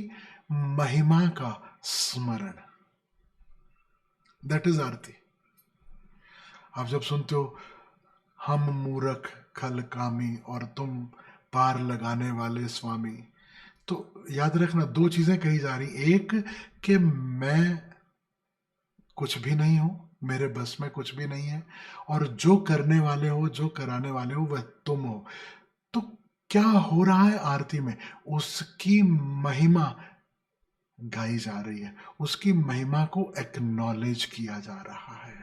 A: महिमा का स्मरण, दैट इज आरती। आप जब सुनते हो हम मूरख खल कामी और तुम पार लगाने वाले स्वामी, तो याद रखना दो चीजें कही जा रही। एक कि मैं कुछ भी नहीं हूं, मेरे बस में कुछ भी नहीं है, और जो करने वाले हो, जो कराने वाले हो, वह तुम हो। तो क्या हो रहा है आरती में? उसकी महिमा गाई जा रही है, उसकी महिमा को एक्नॉलेज किया जा रहा है।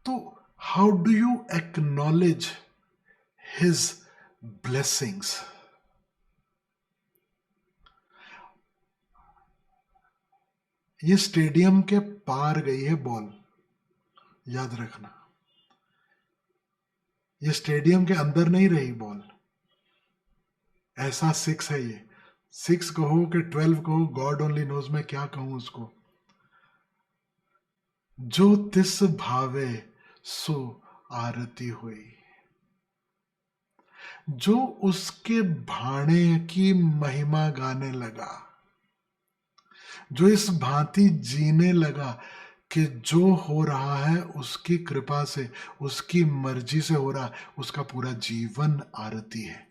A: तो how do you acknowledge his blessings? ये स्टेडियम के पार गई है बॉल, याद रखना। ये स्टेडियम के अंदर नहीं रही बॉल। ऐसा सिक्स है ये, सिक्स कहो कि 12 कहो, गॉड ओनली नोज मैं क्या कहूं उसको। जो तिस भावे सो आरती हुई, जो उसके भाणे की महिमा गाने लगा, जो इस भांति जीने लगा कि जो हो रहा है उसकी कृपा से, उसकी मर्जी से हो रहा है, उसका पूरा जीवन आरती है।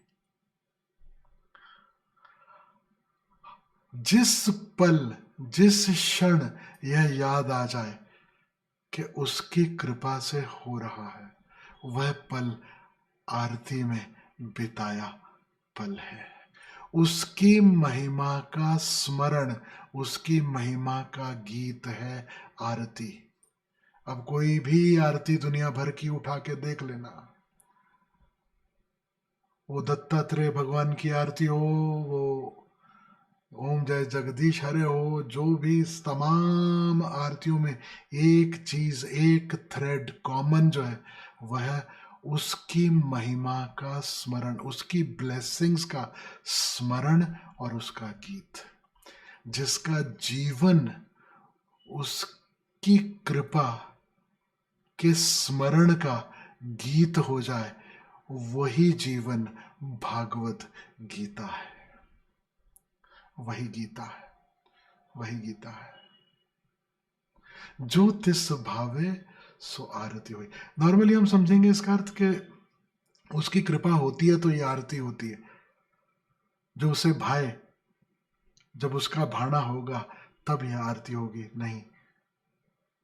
A: जिस पल, जिस क्षण यह याद आ जाए कि उसकी कृपा से हो रहा है, वह पल आरती में बिताया पल है। उसकी महिमा का स्मरण, उसकी महिमा का गीत है आरती। अब कोई भी आरती दुनिया भर की उठा के देख लेना, वो दत्तात्रेय भगवान की आरती हो, वो ओम जय जगदीश हरे हो, जो भी इस तमाम आरतियों में एक चीज, एक थ्रेड कॉमन जो है, वह उसकी महिमा का स्मरण, उसकी ब्लेसिंग्स का स्मरण और उसका गीत। जिसका जीवन उसकी कृपा के स्मरण का गीत हो जाए, वही जीवन भागवत गीता है। वही गीता है, वही गीता है। जो तिस भावे सो आरती हुई। नॉर्मली हम समझेंगे इसका अर्थ कि उसकी कृपा होती है तो ये आरती होती है, जो उसे भाए, जब उसका भाना होगा तब यह आरती होगी। नहीं,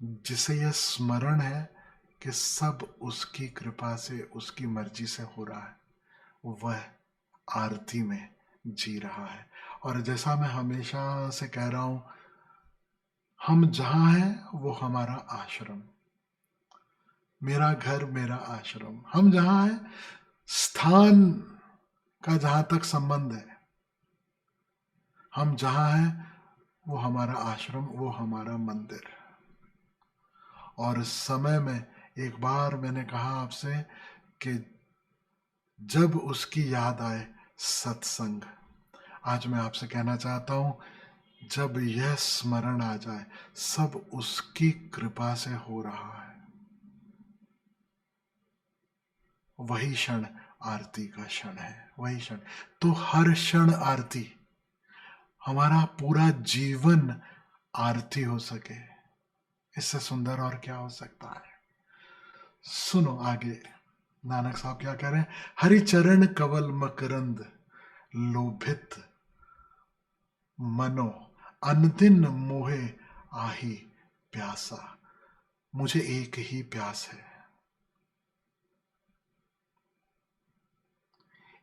A: जिसे यह स्मरण है कि सब उसकी कृपा से, उसकी मर्जी से हो रहा है, वह आरती में जी रहा है। और जैसा मैं हमेशा से कह रहा हूं, हम जहां हैं वो हमारा आश्रम, मेरा घर मेरा आश्रम। हम जहां हैं, स्थान का जहां तक संबंध है, हम जहां हैं वो हमारा आश्रम, वो हमारा मंदिर। और समय में एक बार मैंने कहा आपसे कि जब उसकी याद आए सत्संग, आज मैं आपसे कहना चाहता हूं, जब यह स्मरण आ जाए सब उसकी कृपा से हो रहा है, वही क्षण आरती का क्षण है, वही क्षण। तो हर क्षण आरती, हमारा पूरा जीवन आरती हो सके, इससे सुंदर और क्या हो सकता है। सुनो आगे नानक साहब क्या कह रहे हैं। हरि चरण कवल मकरंद लोभित मनो अनदिन मोहे आही प्यासा। मुझे एक ही प्यास है,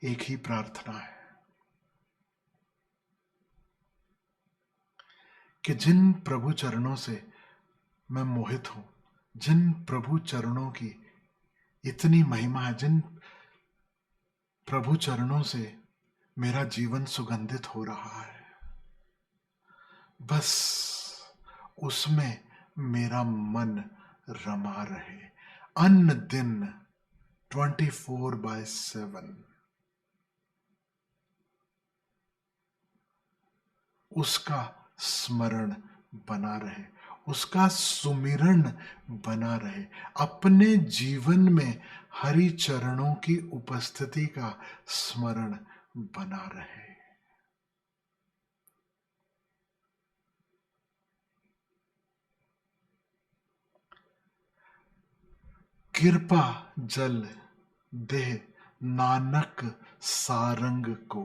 A: एक ही प्रार्थना है कि जिन प्रभु चरणों से मैं मोहित हूं, जिन प्रभु चरणों की इतनी महिमा है, जिन प्रभु चरणों से मेरा जीवन सुगंधित हो रहा है, बस उसमें मेरा मन रमा रहे अन्न दिन 24/7। उसका स्मरण बना रहे, उसका सुमिरन बना रहे, अपने जीवन में हरि चरणों की उपस्थिति का स्मरण बना रहे। कृपा जल दे नानक सारंग को,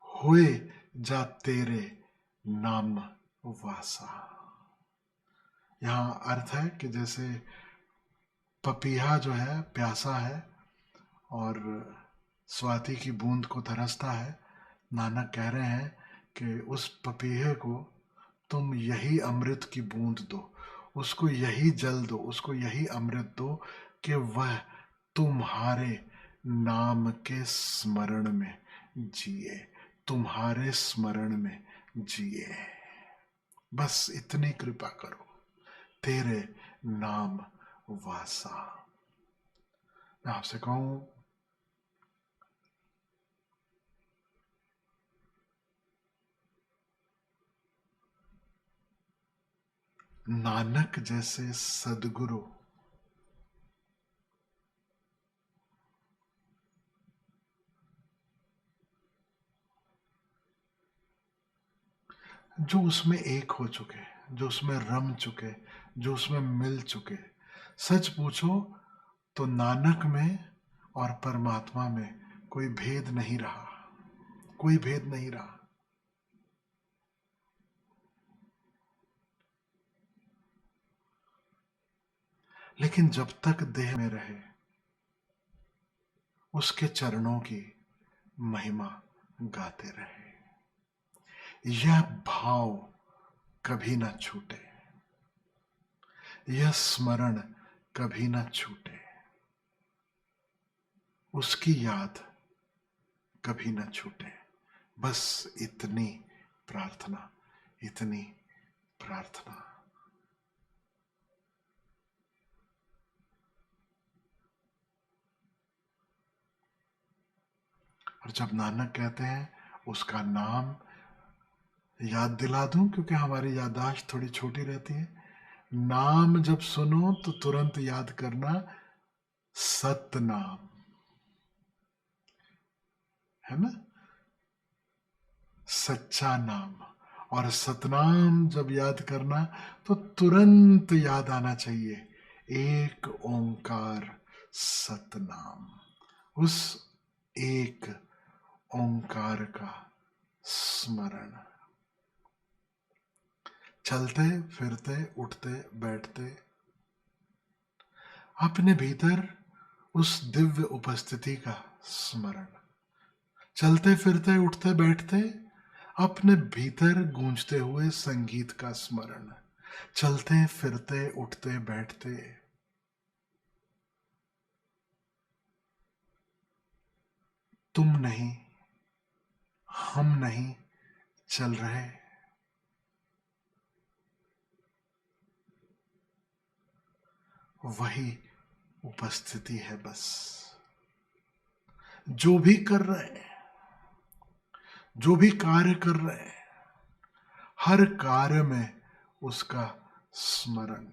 A: होए जा तेरे नाम वासा। यहां अर्थ है कि जैसे पपीहा जो है प्यासा है और स्वाति की बूंद को तरसता है, नानक कह रहे हैं कि उस पपीहे को तुम यही अमृत की बूंद दो, उसको यही जल दो, उसको यही अमृत दो कि वह तुम्हारे नाम के स्मरण में जिए, तुम्हारे स्मरण में जिए। बस इतनी कृपा करो, तेरे नाम वासा। मैं आपसे कहूं, नानक जैसे सदगुरु जो उसमें एक हो चुके, जो उसमें रम चुके, जो उसमें मिल चुके, सच पूछो तो नानक में और परमात्मा में कोई भेद नहीं रहा, कोई भेद नहीं रहा। लेकिन जब तक देह में रहे, उसके चरणों की महिमा गाते रहे। यह भाव कभी ना छूटे, यह स्मरण कभी ना छूटे, उसकी याद कभी ना छूटे। बस इतनी प्रार्थना, इतनी प्रार्थना। और जब नानक कहते हैं उसका नाम याद दिला दूं, क्योंकि हमारी याददाश्त थोड़ी छोटी रहती है, नाम जब सुनो तो तुरंत याद करना, सतनाम, है ना, सच्चा नाम। और सतनाम जब याद करना तो तुरंत याद आना चाहिए, एक ओंकार सतनाम। उस एक ओंकार का स्मरण, चलते फिरते उठते बैठते अपने भीतर उस दिव्य उपस्थिति का स्मरण, चलते फिरते उठते बैठते अपने भीतर गूंजते हुए संगीत का स्मरण, चलते फिरते उठते बैठते तुम नहीं, हम नहीं चल रहे, वही उपस्थिति है बस। जो भी कर रहे हैं, जो भी कार्य कर रहे हैं, हर कार्य में उसका स्मरण।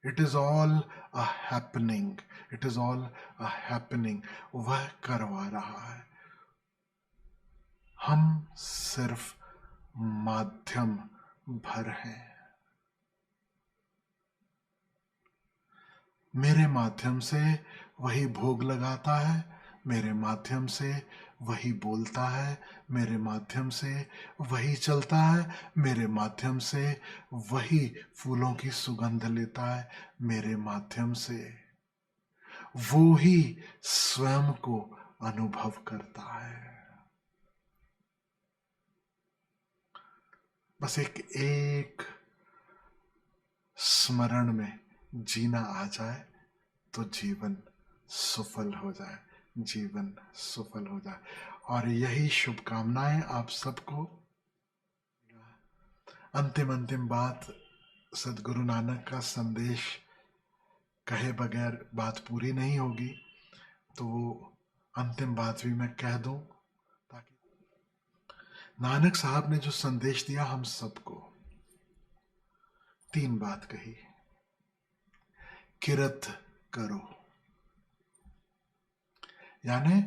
A: It is all a happening, it is all a happening. वह करवा रहा है, हम सिर्फ माध्यम भर हैं। मेरे माध्यम से वही भोग लगाता है, मेरे माध्यम से वही बोलता है, मेरे माध्यम से वही चलता है, मेरे माध्यम से वही फूलों की सुगंध लेता है, मेरे माध्यम से वो ही स्वयं को अनुभव करता है। बस एक एक स्मरण में जीना आ जाए तो जीवन सफल हो जाए, जीवन सफल हो जाए। और यही शुभकामनाएं आप सबको। अंतिम अंतिम बात, सदगुरु नानक का संदेश कहे बगैर बात पूरी नहीं होगी, तो वो अंतिम बात भी मैं कह दूं, ताकि नानक साहब ने जो संदेश दिया हम सबको, तीन बात कही, किरत करो, यानी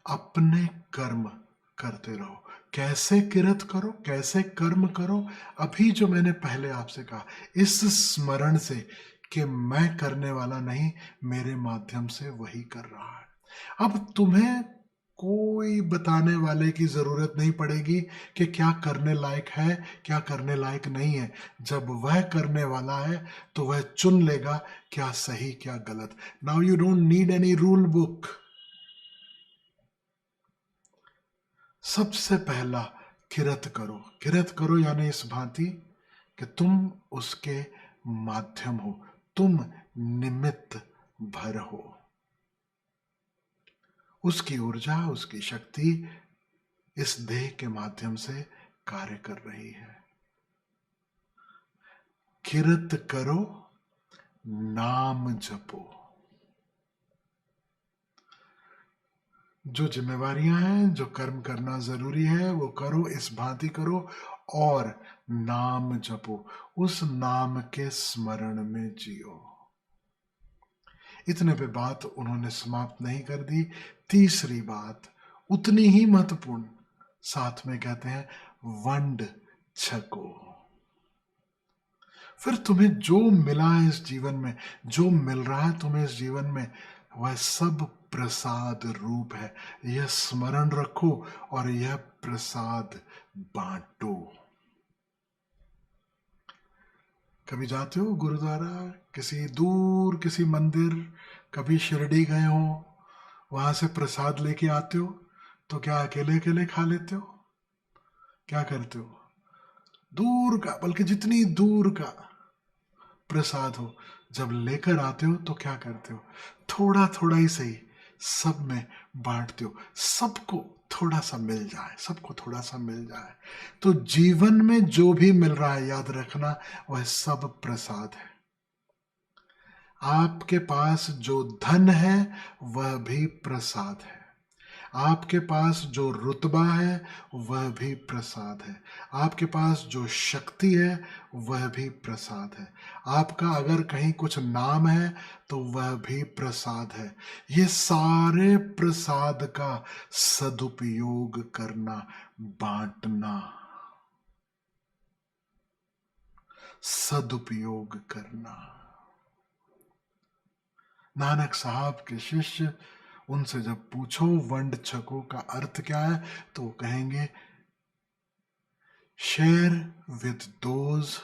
A: अपने कर्म करते रहो। कैसे किरत करो, कैसे कर्म करो? अभी जो मैंने पहले आपसे कहा, इस स्मरण से कि मैं करने वाला नहीं, मेरे माध्यम से वही कर रहा है। अब तुम्हें कोई बताने वाले की जरूरत नहीं पड़ेगी कि क्या करने लायक है, क्या करने लायक नहीं है। जब वह करने वाला है तो वह चुन लेगा क्या सही क्या गलत। Now you don't need any rule book. सबसे पहला किरत करो, किरत करो यानी इस भांति कि तुम उसके माध्यम हो, तुम निमित्त भर हो। उसकी ऊर्जा, उसकी शक्ति इस देह के माध्यम से कार्य कर रही है। किरत करो, नाम जपो। जो जिम्मेवारियां हैं, जो कर्म करना जरूरी है, वो करो, इस भांति करो, और नाम जपो, उस नाम के स्मरण में जियो। इतने पे बात उन्होंने समाप्त नहीं कर दी। तीसरी बात उतनी ही महत्वपूर्ण, साथ में कहते हैं वंड छको। फिर तुम्हें जो मिला है इस जीवन में, जो मिल रहा है तुम्हें इस जीवन में, वह सब प्रसाद रूप है। यह स्मरण रखो और यह प्रसाद बांटो। कभी जाते हो गुरुद्वारा, किसी दूर किसी मंदिर, कभी शिरडी गए हो, वहां से प्रसाद लेके आते हो, तो क्या अकेले अकेले खा लेते हो? क्या करते हो? दूर का, बल्कि जितनी दूर का प्रसाद हो, जब लेकर आते हो तो क्या करते हो? थोड़ा थोड़ा ही सही, सब में बांटते हो, सबको थोड़ा सा मिल जाए, सबको थोड़ा सा मिल जाए। तो जीवन में जो भी मिल रहा है, याद रखना, वह सब प्रसाद है। आपके पास जो धन है वह भी प्रसाद है। आपके पास जो रुतबा है वह भी प्रसाद है। आपके पास जो शक्ति है वह भी प्रसाद है। आपका अगर कहीं कुछ नाम है तो वह भी प्रसाद है। ये सारे प्रसाद का सदुपयोग करना, बांटना, सदुपयोग करना। नानक साहब के शिष्य, उनसे जब पूछो वंड छको का अर्थ क्या है, तो वो कहेंगे share with those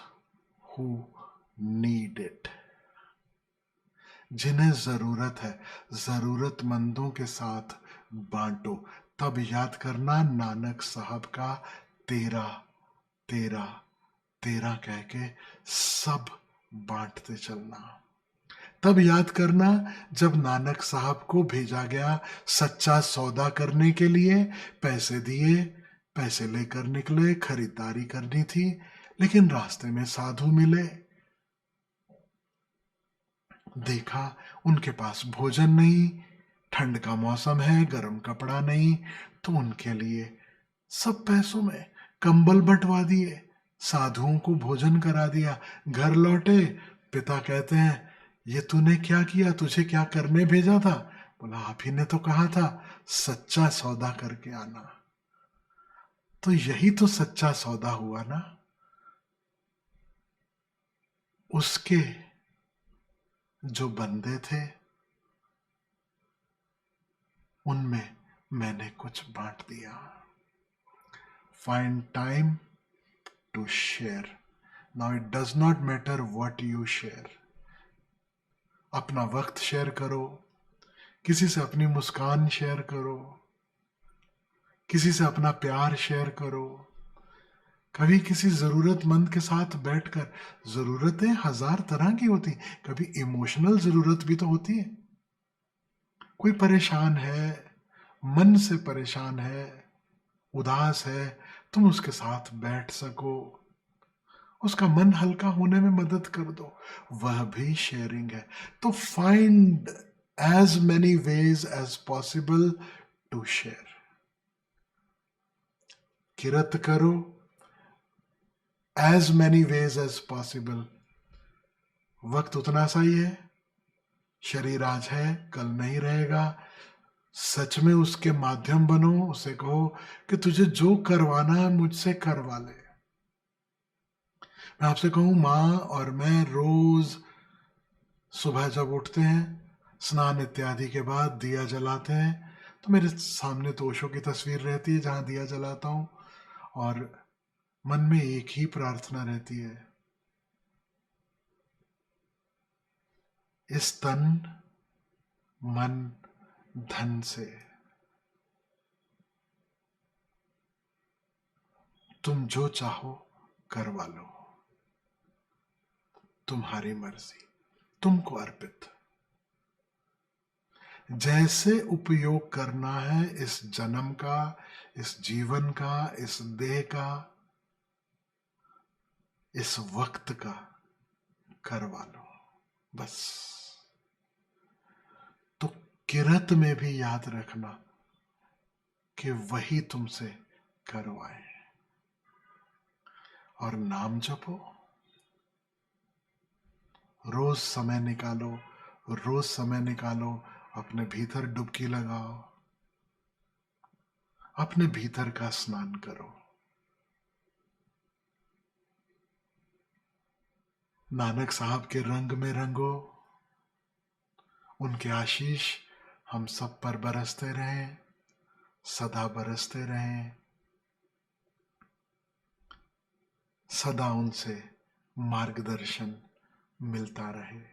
A: who need it. जिन्हें जरूरत है, जरूरतमंदों के साथ बांटो। तब याद करना नानक साहब का तेरा तेरा तेरा कह के सब बांटते चलना। तब याद करना जब नानक साहब को भेजा गया सच्चा सौदा करने के लिए, पैसे दिए, पैसे लेकर निकले, खरीदारी करनी थी, लेकिन रास्ते में साधु मिले। देखा उनके पास भोजन नहीं, ठंड का मौसम है, गर्म कपड़ा नहीं, तो उनके लिए सब पैसों में कंबल बंटवा दिए, साधुओं को भोजन करा दिया। घर लौटे, पिता कहते हैं ये तूने क्या किया, तुझे क्या करने भेजा था? बोला आप ही ने तो कहा था सच्चा सौदा करके आना। तो यही तो सच्चा सौदा हुआ ना। उसके जो बंदे थे उनमें मैंने कुछ बांट दिया। Find time to share. Now it does not matter what you share. अपना वक्त शेयर करो, किसी से अपनी मुस्कान शेयर करो, किसी से अपना प्यार शेयर करो। कभी किसी जरूरतमंद के साथ बैठकर, जरूरतें हजार तरह की होती, कभी इमोशनल जरूरत भी तो होती है। कोई परेशान है, मन से परेशान है, उदास है, तुम उसके साथ बैठ सको, उसका मन हल्का होने में मदद कर दो, वह भी शेयरिंग है। तो find as many ways as possible to share. किरत करो as many ways as possible. वक्त उतना सा ही है, शरीर आज है कल नहीं रहेगा। सच में उसके माध्यम बनो, उसे कहो कि तुझे जो करवाना है मुझसे करवा ले। मैं आपसे कहूं, माँ और मैं रोज सुबह जब उठते हैं, स्नान इत्यादि के बाद दिया जलाते हैं, तो मेरे सामने तो ओशो की तस्वीर रहती है जहां दिया जलाता हूं, और मन में एक ही प्रार्थना रहती है, इस तन मन धन से तुम जो चाहो करवा लो, तुम्हारी मर्जी, तुमको अर्पित। जैसे उपयोग करना है इस जन्म का, इस जीवन का, इस देह का, इस वक्त का, करवा लो बस। तो किरत में भी याद रखना कि वही तुमसे करवाए। और नाम जपो, रोज समय निकालो, रोज समय निकालो, अपने भीतर डुबकी लगाओ, अपने भीतर का स्नान करो। नानक साहब के रंग में रंगो, उनके आशीष हम सब पर बरसते रहें, सदा बरसते रहें, सदा उनसे मार्गदर्शन मिलता रहे।